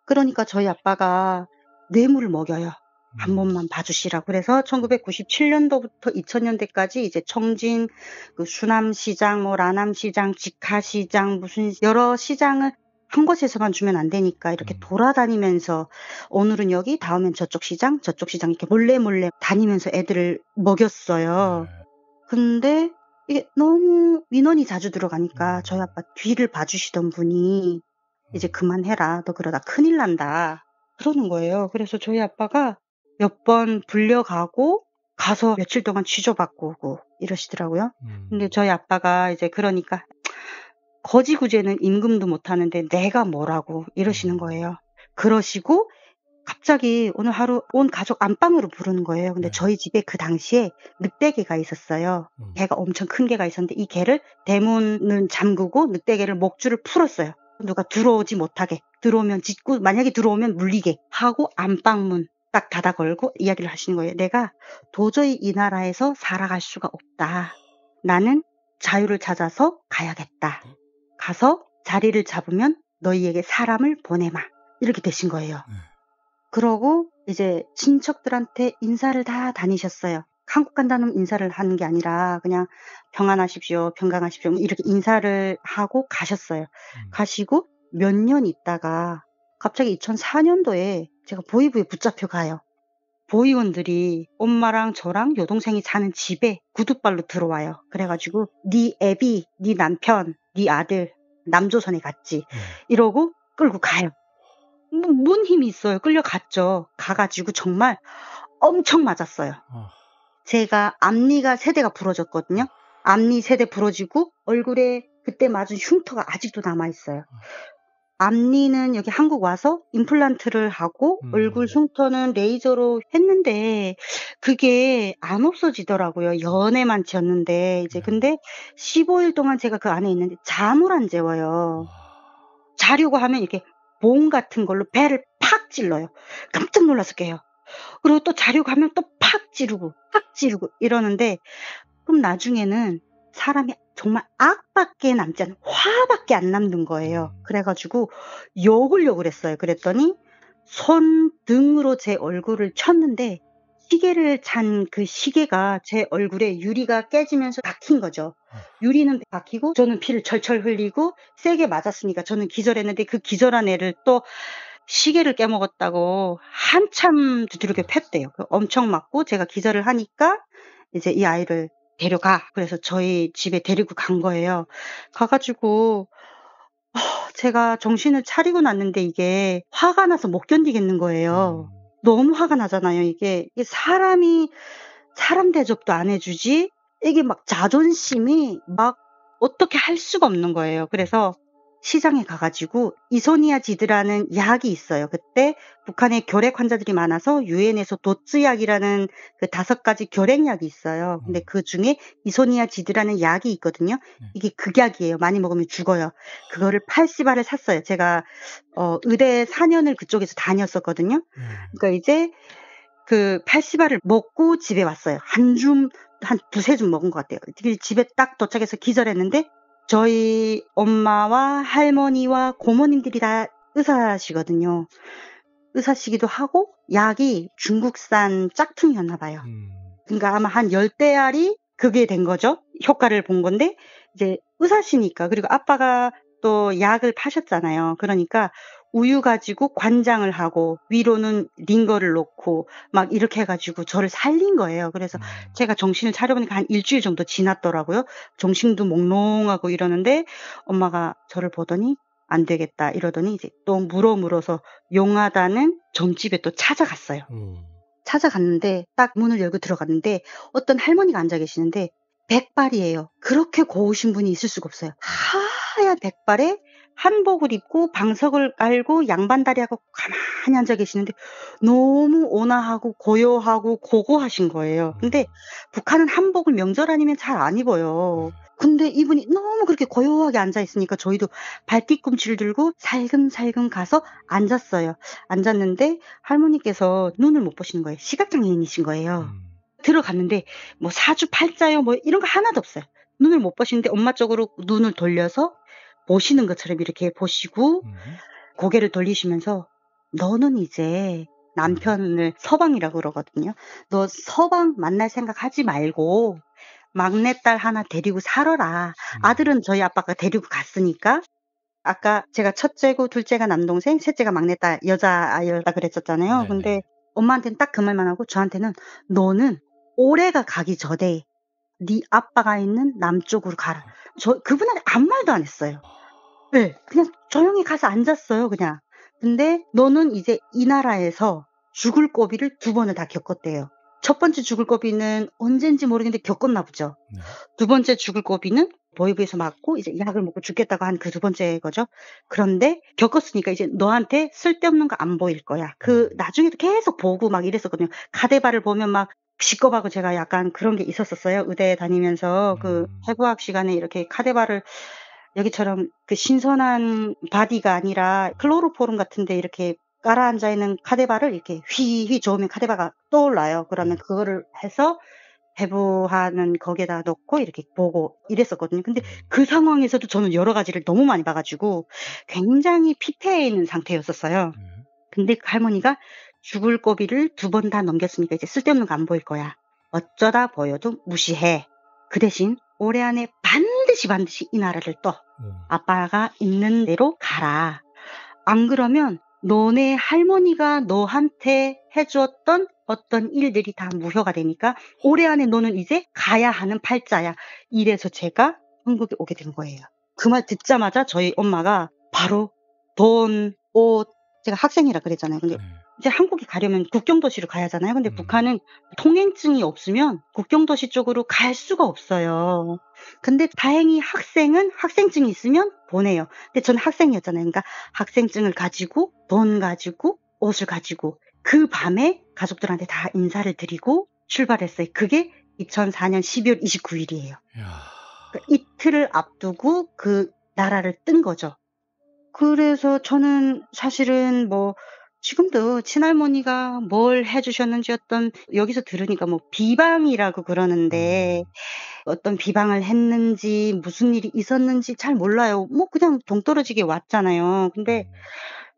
그러니까 저희 아빠가 뇌물을 먹여요. 한 번만 봐 주시라고. 그래서 1997 년도부터 2000 년대까지 이제 청진 그 수남시장 뭐 라남시장 직하시장 무슨 여러 시장을 한 곳에서만 주면 안 되니까 이렇게 돌아다니면서 오늘은 여기, 다음엔 저쪽 시장, 저쪽 시장 이렇게 몰래 다니면서 애들을 먹였어요. 네. 근데 이게 너무 민원이 자주 들어가니까 저희 아빠 뒤를 봐주시던 분이 이제 "그만해라. 너 그러다 큰일 난다." 그러는 거예요. 그래서 저희 아빠가 몇 번 불려가고 가서 며칠 동안 취조받고 오고 이러시더라고요. 근데 저희 아빠가 이제 그러니까 "거지구제는 임금도 못 하는데 내가 뭐라고." 이러시는 거예요. 그러시고 갑자기 오늘 하루 온 가족 안방으로 부르는 거예요. 근데 네. 저희 집에 그 당시에 늑대개가 있었어요. 개가 엄청 큰 개가 있었는데 이 개를 대문은 잠그고 늑대개를 목줄을 풀었어요. 누가 들어오지 못하게. 들어오면 짖고 만약에 들어오면 물리게 하고 안방문 딱 닫아 걸고 이야기를 하시는 거예요. "내가 도저히 이 나라에서 살아갈 수가 없다. 나는 자유를 찾아서 가야겠다. 가서 자리를 잡으면 너희에게 사람을 보내마." 이렇게 되신 거예요. 그러고 이제 친척들한테 인사를 다 다니셨어요. 한국 간다는 인사를 하는 게 아니라 그냥 "평안하십시오. 평강하십시오." 이렇게 인사를 하고 가셨어요. 가시고 몇 년 있다가 갑자기 2004년도에 제가 보위부에 붙잡혀 가요. 보위원들이 엄마랑 저랑 여동생이 사는 집에 구둣발로 들어와요. 그래 가지고 "네 애비, 네 남편, 네 아들 남조선에 갔지." 이러고 끌고 가요. 뭔 힘이 있어요. 끌려갔죠. 가 가지고 정말 엄청 맞았어요. 제가 앞니가 3 대가 부러졌거든요. 앞니 3 대 부러지고 얼굴에 그때 맞은 흉터가 아직도 남아 있어요. 앞니는 여기 한국 와서 임플란트를 하고 얼굴 흉터는 레이저로 했는데 그게 안 없어지더라고요. 연에만 지었는데 이제 근데 15일 동안 제가 그 안에 있는데 잠을 안 재워요. 자려고 하면 이렇게 봉 같은 걸로 배를 팍 찔러요. 깜짝 놀라서 깨요. 그리고 또 자려고 하면 또 팍 찌르고 이러는데 그럼 나중에는 사람이 정말 악밖에 남지 않는 화밖에 안 남는 거예요. 그래 가지고 욕을 했어요. 그랬더니 손등으로 제 얼굴을 쳤는데 시계를 찬 그 시계가 제 얼굴에 유리가 깨지면서 박힌 거죠. 유리는 박히고 저는 피를 철철 흘리고 세게 맞았으니까 저는 기절했는데 그 기절한 애를 또 시계를 깨먹었다고 한참 두드려 팼대요. 엄청 맞고 제가 기절을 하니까 이제 "이 아이를 데려가." 그래서 저희 집에 데리고 간 거예요. 가 가지고 제가 정신을 차리고 났는데 이게 화가 나서 못 견디겠는 거예요. 너무 화가 나잖아요 이게. 이게 사람이 사람 대접도 안 해 주지 이게 막 자존심이 막 어떻게 할 수가 없는 거예요. 그래서 시장에 가 가지고 이소니아지드라는 약이 있어요. 그때 북한에 결핵 환자들이 많아서 유엔에서 도츠약이라는 그 5 가지 결핵약이 있어요. 근데 그중에 이소니아지드라는 약이 있거든요. 이게 극약이에요. 많이 먹으면 죽어요. 그거를 80 알을 샀어요. 제가 의대 4 년을 그쪽에서 다녔었거든요. 그러니까 이제 그 80 알을 먹고 집에 왔어요. 한 2-3 줌 먹은 것 같아요. 집에 딱 도착해서 기절했는데 저희 엄마와 할머니와 고모님들이 다 의사시거든요. 의사시기도 하고 약이 중국산 짝퉁이었나 봐요. 그러니까 아마 한 10 알이 그게 된 거죠. 효과를 본 건데 이제 의사시니까 그리고 아빠가 또 약을 파셨잖아요. 그러니까 우유 가지고 관장을 하고 위로는 링거를 놓고 막 이렇게 해 가지고 저를 살린 거예요. 그래서 제가 정신을 차려 보니까 한 1 주일 정도 지났더라고요. 정신도 몽롱하고 이러는데 엄마가 저를 보더니 "안 되겠다." 이러더니 이제 또 물어서 용하다는 점집에 또 찾아갔어요. 찾아갔는데 딱 문을 열고 들어갔는데 어떤 할머니가 앉아 계시는데 백발이에요. 그렇게 고우신 분이 있을 수가 없어요. 하얀 백발에 한복을 입고 방석을 깔고 양반다리하고 가만히 앉아 계시는데 너무 온화하고 고요하고 고고하신 거예요. 근데 북한은 한복을 명절 아니면 잘 안 입어요. 근데 이분이 너무 그렇게 고요하게 앉아 있으니까 저희도 발뒤꿈치를 들고 살금살금 가서 앉았어요. 앉았는데 할머니께서 눈을 못 보시는 거예요. 시각장애인이신 거예요. 들어갔는데 뭐 사주 팔자요 뭐 이런 거 하나도 없어요. 눈을 못 보시는데 엄마 쪽으로 눈을 돌려서 보시는 것처럼 이렇게 보시고 고개를 돌리시면서 "너는 이제 남편을" 서방이라고 그러거든요. "너 서방 만날 생각 하지 말고 막내딸 하나 데리고 살아라." 아들은 저희 아빠가 데리고 갔으니까 아까 제가 첫째고 둘째가 남동생, 셋째가 막내딸 여자아이였다 그랬었잖아요. 근데 네네. 엄마한테는 딱 그 말만 하고 저한테는 "너는 올해가 가기 전에 네 아빠가 있는 남쪽으로 가라." 그분한테 아무 말도 안 했어요. 네. 그냥 조용히 가서 앉았어요 그냥. 근데 "너는 이제 이 나라에서 죽을 고비를 2번을 다 겪었대요." 첫 번째 죽을 고비는 언젠지 모르겠는데 겪었나 보죠. 네. 2번째 죽을 고비는 보이브에서 맞고 이제 약을 먹고 죽겠다고 한 그 2번째 거죠. 그런데 겪었으니까 이제 "너한테 쓸데없는 거 안 보일 거야." 나중에도 계속 보고 막 이랬었거든요. 카데바를 보면 막 식겁하고 제가 약간 그런 게 있었었어요. 의대 다니면서 해부학 시간에 이렇게 카데바를 여기처럼 그 신선한 바디가 아니라 클로로포름 같은 데 이렇게 깔아앉아 있는 카데바를 이렇게 휘휘 저으면 카데바가 떠올라요. 그러면 그거를 해서 배부하는 거기에다 넣고 이렇게 보고 이랬었거든요. 근데 그 상황에서도 저는 여러 가지를 너무 많이 봐 가지고 굉장히 피폐해 있는 상태였었어요. 근데 그 할머니가 "죽을 고비를 2번 다 넘겼으니까 이제 쓸데없는 거 안 보일 거야. 어쩌다 보여도 무시해. 그 대신 올해 안에 반드시 이 나라를 떠. 아빠가 있는 데로 가라. 안 그러면 너네 할머니가 너한테 해 주었던 어떤 일들이 다 무효가 되니까 올해 안에 너는 이제 가야 하는 팔자야." 이래서 제가 한국에 오게 된 거예요. 그 말 듣자마자 저희 엄마가 바로 돈, 옷, 제가 학생이라 그랬잖아요. 근데 네. 이제 한국에 가려면 국경 도시로 가야 하잖아요. 근데 북한은 통행증이 없으면 국경 도시 쪽으로 갈 수가 없어요. 근데 다행히 학생은 학생증이 있으면 보내요. 근데 저는 학생이었잖아요. 그러니까 학생증을 가지고 돈 가지고 옷을 가지고 그 밤에 가족들한테 다 인사를 드리고 출발했어요. 그게 2004년 12월 29일이에요. 이야. 그러니까 이틀을 앞두고 그 나라를 뜬 거죠. 그래서 저는 사실은 뭐 지금도 친할머니가 뭘 해 주셨는지 여기서 들으니까 뭐 비방이라고 그러는데 어떤 비방을 했는지 무슨 일이 있었는지 잘 몰라요. 뭐 그냥 동떨어지게 왔잖아요. 근데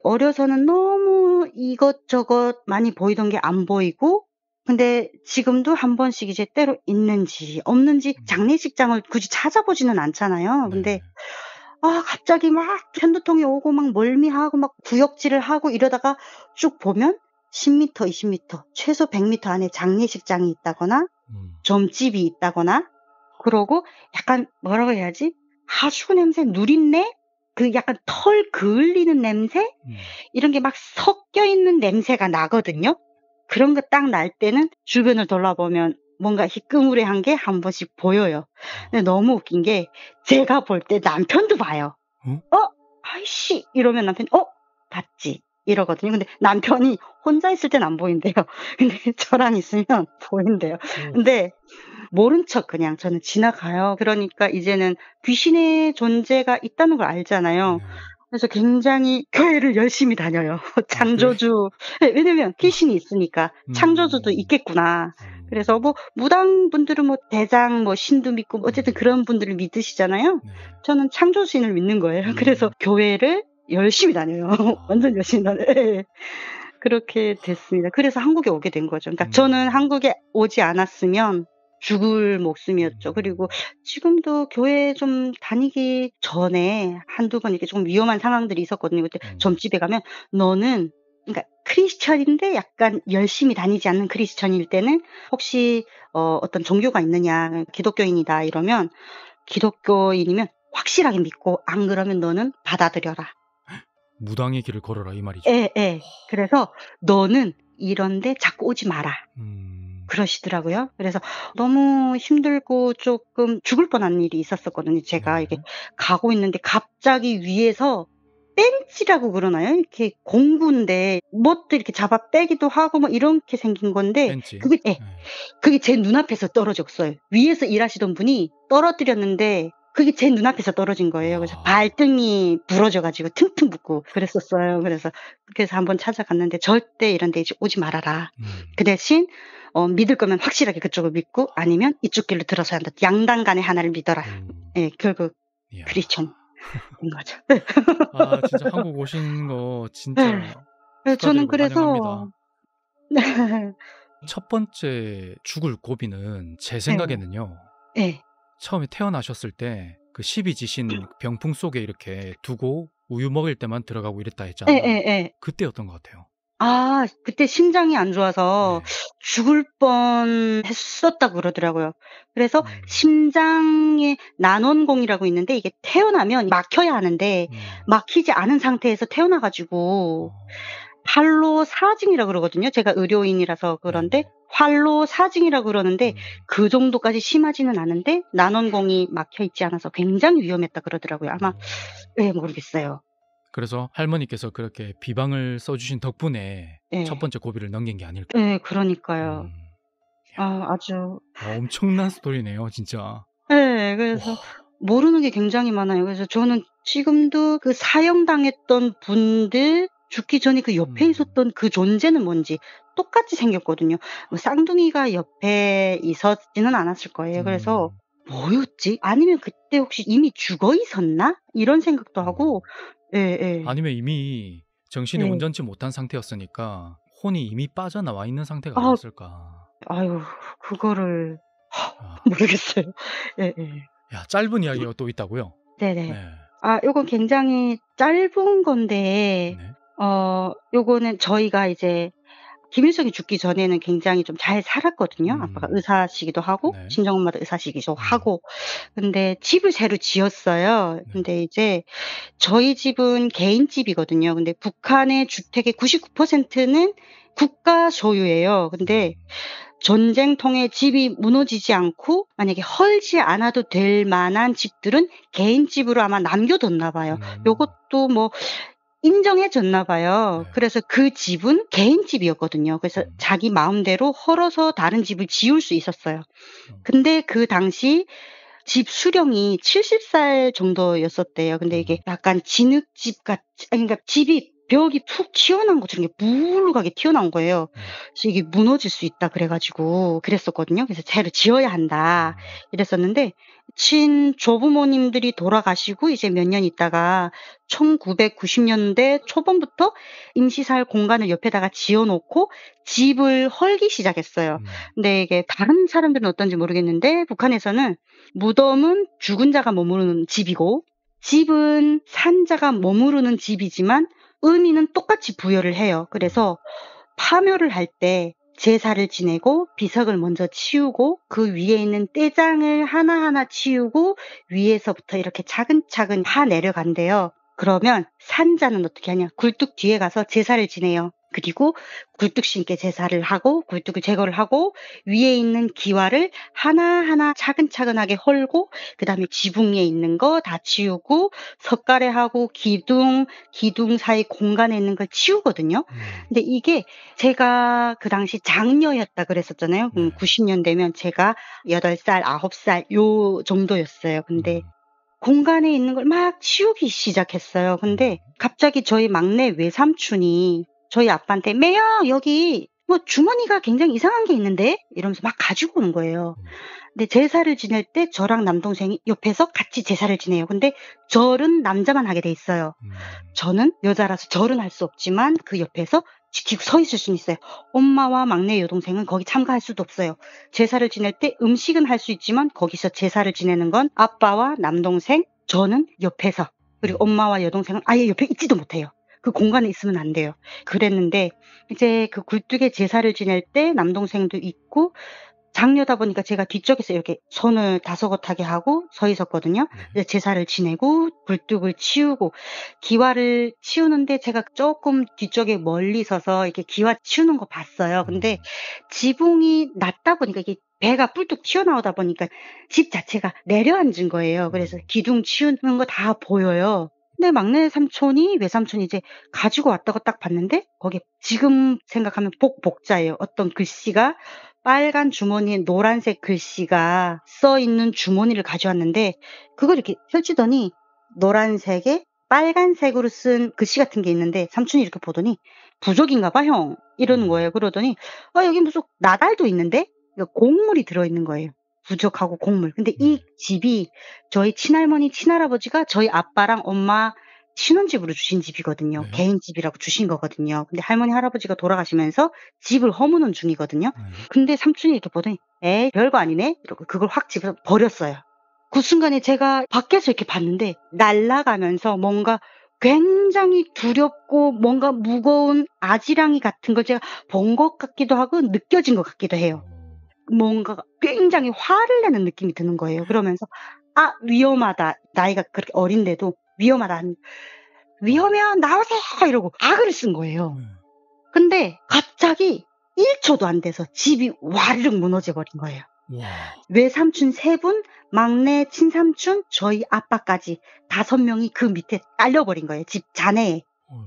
어려서는 너무 이것저것 많이 보이던 게 안 보이고, 근데 지금도 한 번씩 이제 때로 있는지 없는지 장례식장을 굳이 찾아보지는 않잖아요. 근데 네. 갑자기 막 편두통이 오고 막 멀미하고 막 구역질을 하고 이러다가 쭉 보면 10m, 20m, 최소 100m 안에 장례식장이 있다거나 점집이 있다거나, 그러고 약간 뭐라고 해야지? 하수구 냄새, 누린내? 그 약간 털 그을리는 냄새? 이런 게 막 섞여 있는 냄새가 나거든요. 그런 거 딱 날 때는 주변을 돌아보면 뭔가 희끄무레한 게 한 번씩 보여요. 근데 너무 웃긴 게 제가 볼 때 남편도 봐요. 어? 아이씨 이러면 남편이 봤지 이러거든요. 근데 남편이 혼자 있을 땐 안 보인대요. 근데 저랑 있으면 보인대요. 근데 모른 척 그냥 저는 지나가요. 그러니까 이제는 귀신의 존재가 있다는 걸 알잖아요. 네. 그래서 굉장히 교회를 열심히 다녀요. 아, 교회? 창조주. 네, 왜냐면 귀신이 있으니까 창조주도 있겠구나. 그래서 뭐 무당분들은 뭐 대장 뭐 신도 믿고 어쨌든 그런 분들을 믿으시잖아요. 네. 저는 창조신을 믿는 거예요. 그래서 교회를 열심히 다녀요. 완전 열심히 다녀요. 예. 그렇게 됐습니다. 그래서 한국에 오게 된 거죠. 그러니까 저는 한국에 오지 않았으면 죽을 목숨이었죠. 그리고 지금도 교회 좀 다니기 전에 한두 번 이렇게 좀 위험한 상황들이 있었거든요. 그때 점집에 가면 "너는", 그러니까 크리스천인데 약간 열심히 다니지 않는 크리스천일 때는 "혹시 어떤 종교가 있느냐?" "기독교인이다." 이러면 기독교인이면 확실하게 믿고 "안 그러면 너는 받아들여라." 무당의 길을 걸어라 이 말이죠. 예예. 그래서 "너는 이런 데 자꾸 오지 마라." 음. 그러시더라고요. 그래서 너무 힘들고 쪼끔 죽을 뻔한 일이 있었었거든요. 제가 네. 이렇게 가고 있는데 갑자기 위에서 벤치라고 그러나요? 이렇게 공구인데 뭣도 이렇게 잡아 빼기도 하고 뭐 이렇게 생긴 건데 벤치. 그게 네. 그게 제 눈앞에서 떨어졌어요. 위에서 일하시던 분이 떨어뜨렸는데 그게 제 눈앞에서 떨어진 거예요. 그래서 와. 발등이 부러져 가지고 퉁퉁 붓고 그랬었어요. 그래서 한번 찾아갔는데 "절대 이런 데 이제 오지 말아라. 그 대신 믿을 거면 확실하게 그쪽을 믿고 아니면 이쪽 길로 들어서야 한다. 양당 간에 하나를 믿어라." 예, 결국 이야. 크리스천인 거죠. 아, 진짜 한국 오신 거 네. 진짜 네, 저는 축하드리고 그래서 환영합니다. 네. 첫 번째 죽을 고비는 제 네. 생각에는요. 예. 처음에 태어나셨을 때 그 시비 지신 병풍 속에 이렇게 두고 우유 먹을 때만 들어가고 이랬다 예, 했잖아. 예, 예. 그때였던 것 같아요. 아, 그때 심장이 안 좋아서 네. 죽을 뻔했었다고 그러더라고요. 그래서 음. 심장에 난원공이라고 있는데 이게 태어나면 막혀야 하는데 막히지 않은 상태에서 태어나 가지고 활로사증이라고 그러거든요. 제가 의료인이라서 그런데 네네. 활로사증이라고 그러는데 그 정도까지 심하지는 않은데 난원공이 막혀 있지 않아서 굉장히 위험했다 그러더라고요. 아마 예, 모르겠어요. 그래서 할머니께서 그렇게 비방을 써주신 덕분에 첫 예. 번째 고비를 넘긴 게 아닐까. 예, 그러니까요. 음. 아, 아주 엄청난 스토리네요, 진짜. 예. 그래서 모르는 게 굉장히 많아요. 그래서 저는 지금도 그 사형당했던 분들 죽기 전에 그 옆에 있었던 그 존재는 뭔지 똑같이 생겼거든요. 뭐 쌍둥이가 옆에 있었지는 않았을 거예요. 그래서 '뭐였지? 아니면 그때 혹시 이미 죽어 있었나?' 이런 생각도 하고 예예. 아니면 이미 정신이 예. 온전치 못한 상태였으니까 혼이 이미 빠져나와 있는 상태가 아. 아니었을까. 아유, 그거를 아. 모르겠어요. 예예. 야, 짧은 이야기가 또 있다고요? 네네. 네. 아, 요건 굉장히 짧은 건데 네. 요거는 저희가 이제 김일성이 죽기 전에는 굉장히 좀 잘 살았거든요. 아빠가 의사시기도 하고 네. 친정엄마도 의사시기도 하고. 근데 집을 새로 지었어요. 네. 근데 이제 저희 집은 개인집이거든요. 근데 북한의 주택의 99%는 국가 소유예요. 근데 전쟁통에 집이 무너지지 않고 만약에 헐지 않아도 될 만한 집들은 개인집으로 아마 남겨뒀나 봐요. 요것도 뭐 인정해 줬나 봐요. 네. 그래서 그 집은 개인집이었거든요. 그래서 자기 마음대로 헐어서 다른 집을 지을 수 있었어요. 근데 그 당시 집 수령이 70살 정도였었대요. 근데 이게 약간 진흙집 같 아니 그러니까 집이 벽이 푹 튀어나온 것처럼 이게 물르하게 튀어나온 거예요. 그래서 이게 무너질 수 있다 그래 가지고 그랬었거든요. 그래서 "새로 지어야 한다." 이랬었는데 친조부모님들이 돌아가시고 이제 몇 년 있다가 1990년대 초반부터 임시살 공간을 옆에다가 지어 놓고 집을 헐기 시작했어요. 근데 이게 다른 사람들은 어떤지 모르겠는데 북한에서는 무덤은 죽은 자가 머무르는 집이고 집은 산 자가 머무르는 집이지만 의미는 똑같이 부여를 해요. 그래서 파묘를 할 때 제사를 지내고 비석을 먼저 치우고 그 위에 있는 떼장을 하나하나 치우고 위에서부터 이렇게 차근차근 파 내려간대요. 그러면 산자는 어떻게 하냐? 굴뚝 뒤에 가서 제사를 지내요. 그리고 굴뚝신께 제사를 하고 굴뚝을 제거를 하고 위에 있는 기와를 하나하나 차근차근하게 헐고 그다음에 지붕 위에 있는 거 다 치우고 석가래하고 기둥 사이 공간에 있는 걸 치우거든요. 근데 이게 제가 그 당시 장녀였다 그랬었잖아요. 90년대면 제가 8살, 9살 요 정도였어요. 근데 공간에 있는 걸 막 치우기 시작했어요. 근데 갑자기 저희 막내 외삼촌이 저희 아빠한테 "매요, 여기 뭐 주머니가 굉장히 이상한 게 있는데?" 이러면서 막 가지고 오는 거예요. 근데 제사를 지낼 때 저랑 남동생이 옆에서 같이 제사를 지내요. 근데 절은 남자만 하게 돼 있어요. 저는 여자라서 절은 할 수 없지만 그 옆에서 지키고 서 있을 수는 있어요. 엄마와 막내 여동생은 거기 참가할 수도 없어요. 제사를 지낼 때 음식은 할 수 있지만 거기서 제사를 지내는 건 아빠와 남동생, 저는 옆에서 그리고 엄마와 여동생은 아예 옆에 있지도 못해요. 그 공간에 있으면 안 돼요. 그랬는데 이제 그 굴뚝에 제사를 지낼 때 남동생도 있고 장녀다 보니까 제가 뒤쪽에서 이렇게 손을 다소곳하게 하고 서 있었거든요. 이제 제사를 지내고 굴뚝을 치우고 기와를 치우는데 제가 쪼끔 뒤쪽에 멀리 서서 이렇게 기와 치우는 거 봤어요. 근데 지붕이 낮다 보니까 이게 배가 뿔뚝 튀어나오다 보니까 집 자체가 내려앉은 거예요. 그래서 기둥 치우는 거 다 보여요. 근데 막내 삼촌이 외삼촌이 이제 가지고 왔다고 딱 봤는데 거기에 지금 생각하면 복자예요. 어떤 글씨가 빨간 주머니에 노란색 글씨가 써 있는 주머니를 가져왔는데 그걸 이렇게 펼치더니 노란색에 빨간색으로 쓴 글씨 같은 게 있는데 삼촌이 이렇게 보더니 "부적인가 봐 형." 이러는 거예요. 그러더니 여기 무슨 나달도 있는데?" 그러니까 곡물이 들어있는 거예요. 부적하고 곡물. 근데 이 집이 저희 친할머니, 친할아버지가 저희 아빠랑 엄마 신혼집으로 주신 집이거든요. 개인집이라고 주신 거거든요. 근데 할머니, 할아버지가 돌아가시면서 집을 허무는 중이거든요. 근데 삼촌이 이렇게 보더니 "에이 별거 아니네." 이러고 그걸 확 집어서 버렸어요. 그 순간에 제가 밖에서 이렇게 봤는데 날아가면서 뭔가 굉장히 두렵고 뭔가 무거운 아지랑이 같은 걸 제가 본 것 같기도 하고 느껴진 것 같기도 해요. 뭔가 굉장히 화를 내는 느낌이 드는 거예요. 그러면서 '아 위험하다.' 나이가 그렇게 어린데도 위험하다. "위험해요. 나오세요." 이러고 악을 쓴 거예요. 근데 갑자기 1 초도 안 돼서 집이 와르륵 무너져 버린 거예요. 와. 외삼촌 3 분, 막내 친삼촌, 저희 아빠까지 5 명이 그 밑에 딸려 버린 거예요, 집 잔해에. 어휴.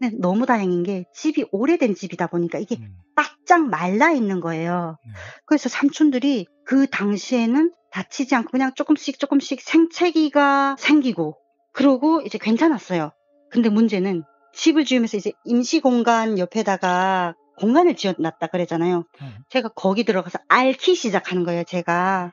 근데 너무 다행인 게 집이 오래된 집이다 보니까 이게 음. 바짝 말라 있는 거예요. 네. 그래서 삼촌들이 그 당시에는 다치지 않고 그냥 쪼끔씩 생채기가 생기고 그러고 이제 괜찮았어요. 근데 문제는 집을 지으면서 이제 임시 공간 옆에다가 공간을 지어 놨다 그랬잖아요. 제가 거기 들어가서 앓기 시작하는 거예요, 제가.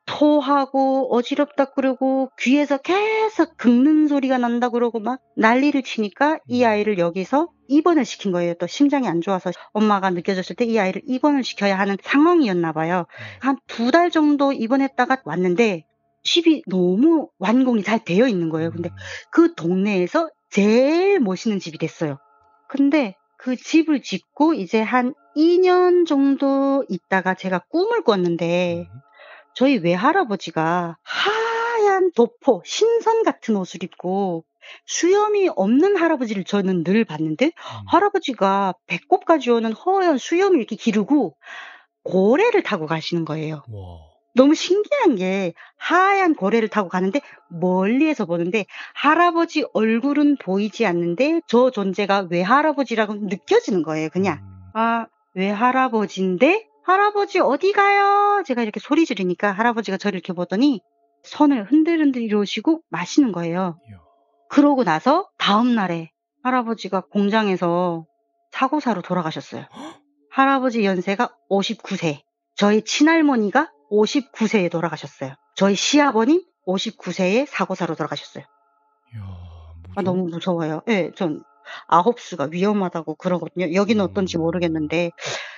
토하고 어지럽다 그러고 귀에서 계속 긁는 소리가 난다 그러고 막 난리를 치니까 이 아이를 여기서 입원을 시킨 거예요. 또 심장이 안 좋아서 엄마가 느껴졌을 때 이 아이를 입원을 시켜야 하는 상황이었나 봐요. 한 2 달 정도 입원했다가 왔는데 집이 너무 완공이 잘 되어 있는 거예요. 근데 그 동네에서 제일 멋있는 집이 됐어요. 근데 그 집을 짓고 이제 한 2년 정도 있다가 제가 꿈을 꿨는데 저희 외할아버지가 하얀 도포, 신선 같은 옷을 입고 수염이 없는 할아버지를 저는 늘 봤는데 할아버지가 배꼽까지 오는 허연 수염을 이렇게 기르고 고래를 타고 가시는 거예요. 와. 너무 신기한 게 하얀 고래를 타고 가는데 멀리에서 보는데 할아버지 얼굴은 보이지 않는데 저 존재가 외할아버지라고 느껴지는 거예요, 그냥. 아, 외할아버지인데 "할아버지 어디 가요?" 제가 이렇게 소리 지르니까 할아버지가 저를 이렇게 보더니 손을 흔들흔들 이러시고 마시는 거예요. 이야. 그러고 나서 다음 날에 할아버지가 공장에서 사고사로 돌아가셨어요. 할아버지 연세가 59 세, 저희 친할머니가 59 세에 돌아가셨어요. 저희 시아버님 59 세에 사고사로 돌아가셨어요. 이야. 아 너무 무서워요. 예. 전 아홉수가 위험하다고 그러거든요. 여기는 어떤지 모르겠는데.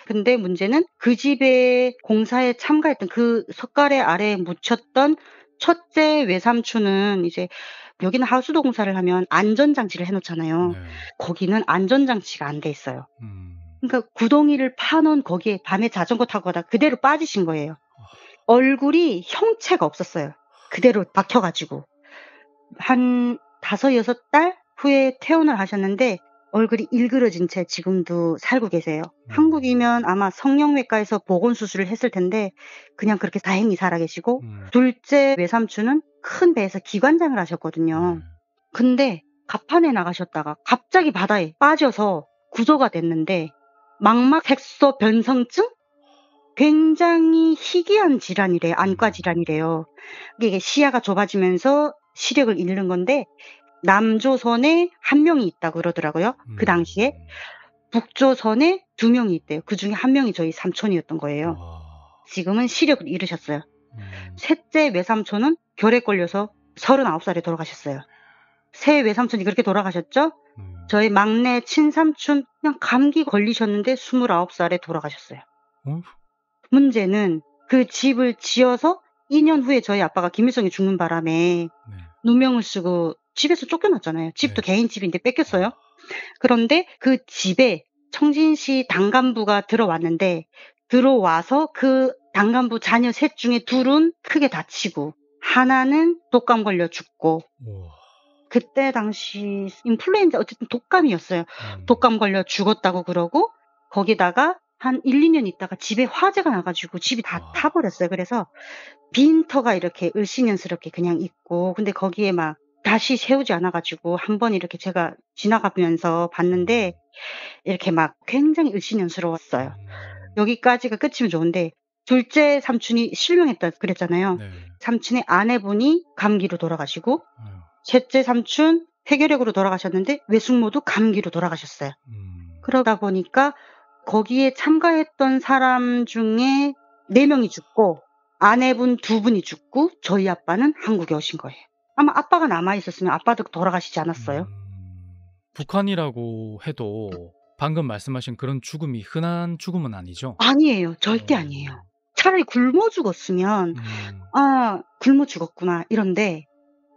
근데 문제는 그 집에 공사에 참가했던 그 석가래 아래에 묻혔던 첫째 외삼촌은 이제 여기는 하수도 공사를 하면 안전장치를 해 놓잖아요. 네. 거기는 안전장치가 안 돼 있어요. 음. 그러니까 구덩이를 파 놓은 거기에 밤에 자전거 타고 가다가 그대로 빠지신 거예요. 얼굴이 형체가 없었어요. 그대로 박혀 가지고. 한 5, 6 달 후에 퇴원을 하셨는데 얼굴이 일그러진 채 지금도 살고 계세요. 한국이면 아마 성형외과에서 보건 수술을 했을 텐데 그냥 그렇게 다행히 살아 계시고 둘째 외삼촌은 큰 배에서 기관장을 하셨거든요. 근데 갑판에 나가셨다가 갑자기 바다에 빠져서 구조가 됐는데 망막 색소 변성증? 굉장히 희귀한 질환이래요. 안과 질환이래요. 이게 시야가 좁아지면서 시력을 잃는 건데 남조선에 1 명이 있다고 그러더라고요, 그 당시에. 북조선에 2 명이 있대요. 그중에 1 명이 저희 삼촌이었던 거예요. 와. 지금은 시력을 잃으셨어요. 셋째 외삼촌은 결핵 걸려서 39 살에 돌아가셨어요. 새 외삼촌이 그렇게 돌아가셨죠. 저희 막내 친삼촌 그냥 감기 걸리셨는데 29 살에 돌아가셨어요. 문제는 그 집을 지어서 2 년 후에 저희 아빠가 김일성이 죽는 바람에 누명을 쓰고 집에서 쫓겨났잖아요. 집도 개인 집인데 뺏겼어요. 그런데 그 집에 청진시 당간부가 들어왔는데 들어와서 그 당간부 자녀 셋 중에 2은 크게 다치고 하나는 독감 걸려 죽고 우와. 그때 당시 인플루엔자 어쨌든 독감이었어요. 독감 걸려 죽었다고 그러고 거기다가 한 1-2년 있다가 집에 화재가 나 가지고 집이 다 타 버렸어요. 그래서 빈터가 이렇게 을씨년스럽게 그냥 있고 근데 거기에 막 다시 세우지 않아 가지고 한번 이렇게 제가 지나가면서 봤는데 이렇게 막 굉장히 을씨년스러웠어요. 여기까지가 끝이면 좋은데 둘째 삼촌이 실명했다 그랬잖아요. 네. 삼촌의 아내분이 감기로 돌아가시고 아유. 셋째 삼촌 폐결핵으로 돌아가셨는데 외숙모도 감기로 돌아가셨어요. 그러다 보니까 거기에 참가했던 사람 중에 4 명이 죽고 아내분 2 분이 죽고 저희 아빠는 한국에 오신 거예요. 아마 아빠가 남아 있었으면 아빠도 돌아가시지 않았어요? 북한이라고 해도 방금 말씀하신 그런 죽음이 흔한 죽음은 아니죠? 아니에요. 절대 아니에요. 차라리 굶어 죽었으면 음. '아 굶어 죽었구나.' 이런데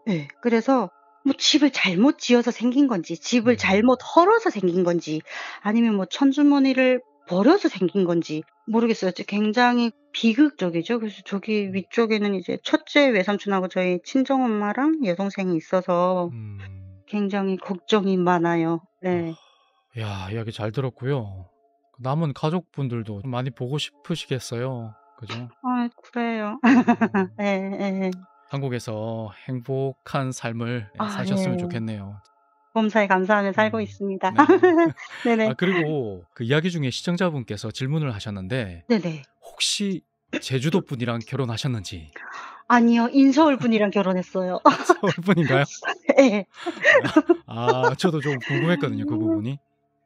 예 그래서 뭐 집을 잘못 지어서 생긴 건지 집을 잘못 헐어서 생긴 건지 아니면 뭐 천주머니를 버려서 생긴 건지 모르겠어요. 굉장히 비극적이죠. 그래서 저기 위쪽에는 이제 첫째 외삼촌하고 저희 친정엄마랑 여동생이 있어서 굉장히 걱정이 많아요. 네. 야, 이야기 잘 들었고요. 남은 가족분들도 많이 보고 싶으시겠어요. 그죠? 아 그래요. 예예. 한국에서 행복한 삶을 아 사셨으면 예. 좋겠네요. 범사에 감사하며 살고 음. 있습니다. 네. 네네. 그리고 그 이야기 중에 시청자분께서 질문을 하셨는데 네네. 혹시 제주도 분이랑 결혼하셨는지. 아니요. 인서울 분이랑 결혼했어요. 서울 분인가요? 예. 저도 좀 궁금했거든요, 그 부분이.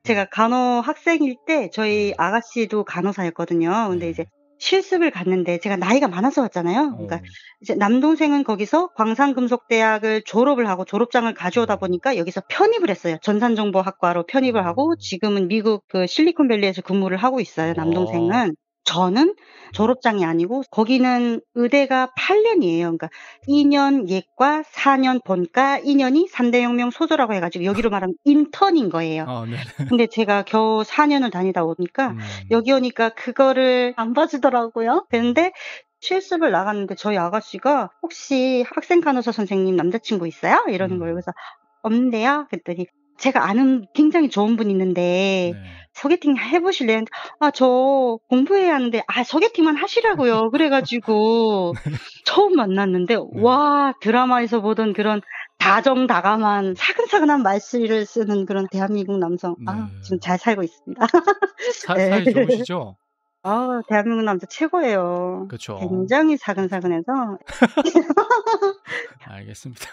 제가 간호 학생일 때 저희 아가씨도 간호사였거든요. 근데 이제 네. 실습을 갔는데 제가 나이가 많아서 갔잖아요. 그러니까 이제 남동생은 거기서 광산금속대학을 졸업을 하고 졸업장을 가져오다 보니까 여기서 편입을 했어요. 전산정보학과로 편입을 하고 지금은 미국 그 실리콘밸리에서 근무를 하고 있어요, 와. 남동생은. 저는 졸업장이 아니고 거기는 의대가 8 년이에요. 그러니까 2년 예과, 4년 본과, 2 년이 3대 혁명 소조라고 해 가지고 여기로 말하면 인턴인 거예요. 네네. 근데 제가 겨우 4 년을 다니다 오니까 여기 오니까 그거를 안 봐주더라고요. 근데 실습을 나갔는데 저희 아가씨가 "혹시 학생 간호사 선생님 남자친구 있어요?" 이러는 거예요. 그래서 "없는데요." 그랬더니 제가 아는 굉장히 좋은 분이 있는데 네. "소개팅 해 보실래요?" 했는데 "아 저 공부해야 하는데." "아 소개팅만 하시라고요." 그래 가지고 처음 만났는데 네. 와 드라마에서 보던 그런 다정다감한 사근사근한 말씨를 쓰는 그런 대한민국 남성. 네. 아 지금 잘 살고 있습니다. 예. 사이 좋으시죠? 아 대한민국 남자 최고예요. 그쵸. 굉장히 사근사근해서 알겠습니다.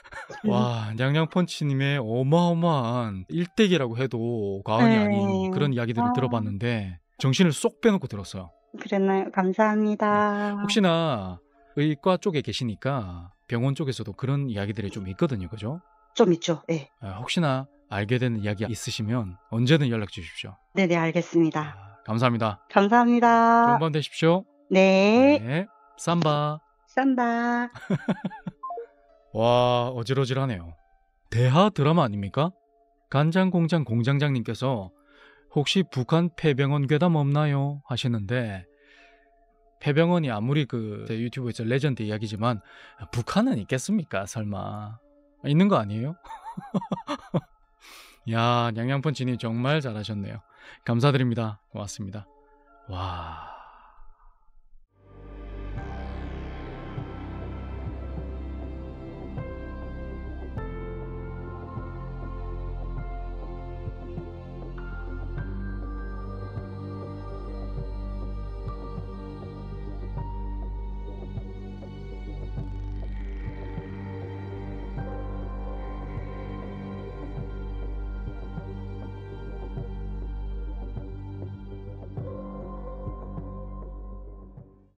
와, 냥냥펀치님의 어마어마한 일대기라고 해도 과언이 아닌 예. 그런 이야기들을 아 들어봤는데 정신을 쏙 빼놓고 들었어요. 그랬나요? 네. 감사합니다. 혹시나 의과 쪽에 계시니까 병원 쪽에서도 그런 이야기들이 좀 있거든요. 그죠? 좀 있죠. 예. 혹시나 알게 되는 이야기 있으시면 언제든 연락 주십시오. 네네 알겠습니다. 감사합니다. 좋은 감사합니다. 밤 되십시오. 네. 네. 삼바. 쌈바. 와, 어질어질하네요. 대하 드라마 아닙니까? 간장공장 공장장님께서 혹시 북한 폐병원 괴담 없나요? 하시는데 폐병원이 아무리 그 유튜브에서 레전드 이야기지만 북한은 있겠습니까? 설마. 있는 거 아니에요? 야, 냥냥펀치님 정말 잘하셨네요. 감사드립니다. 고맙습니다. 와.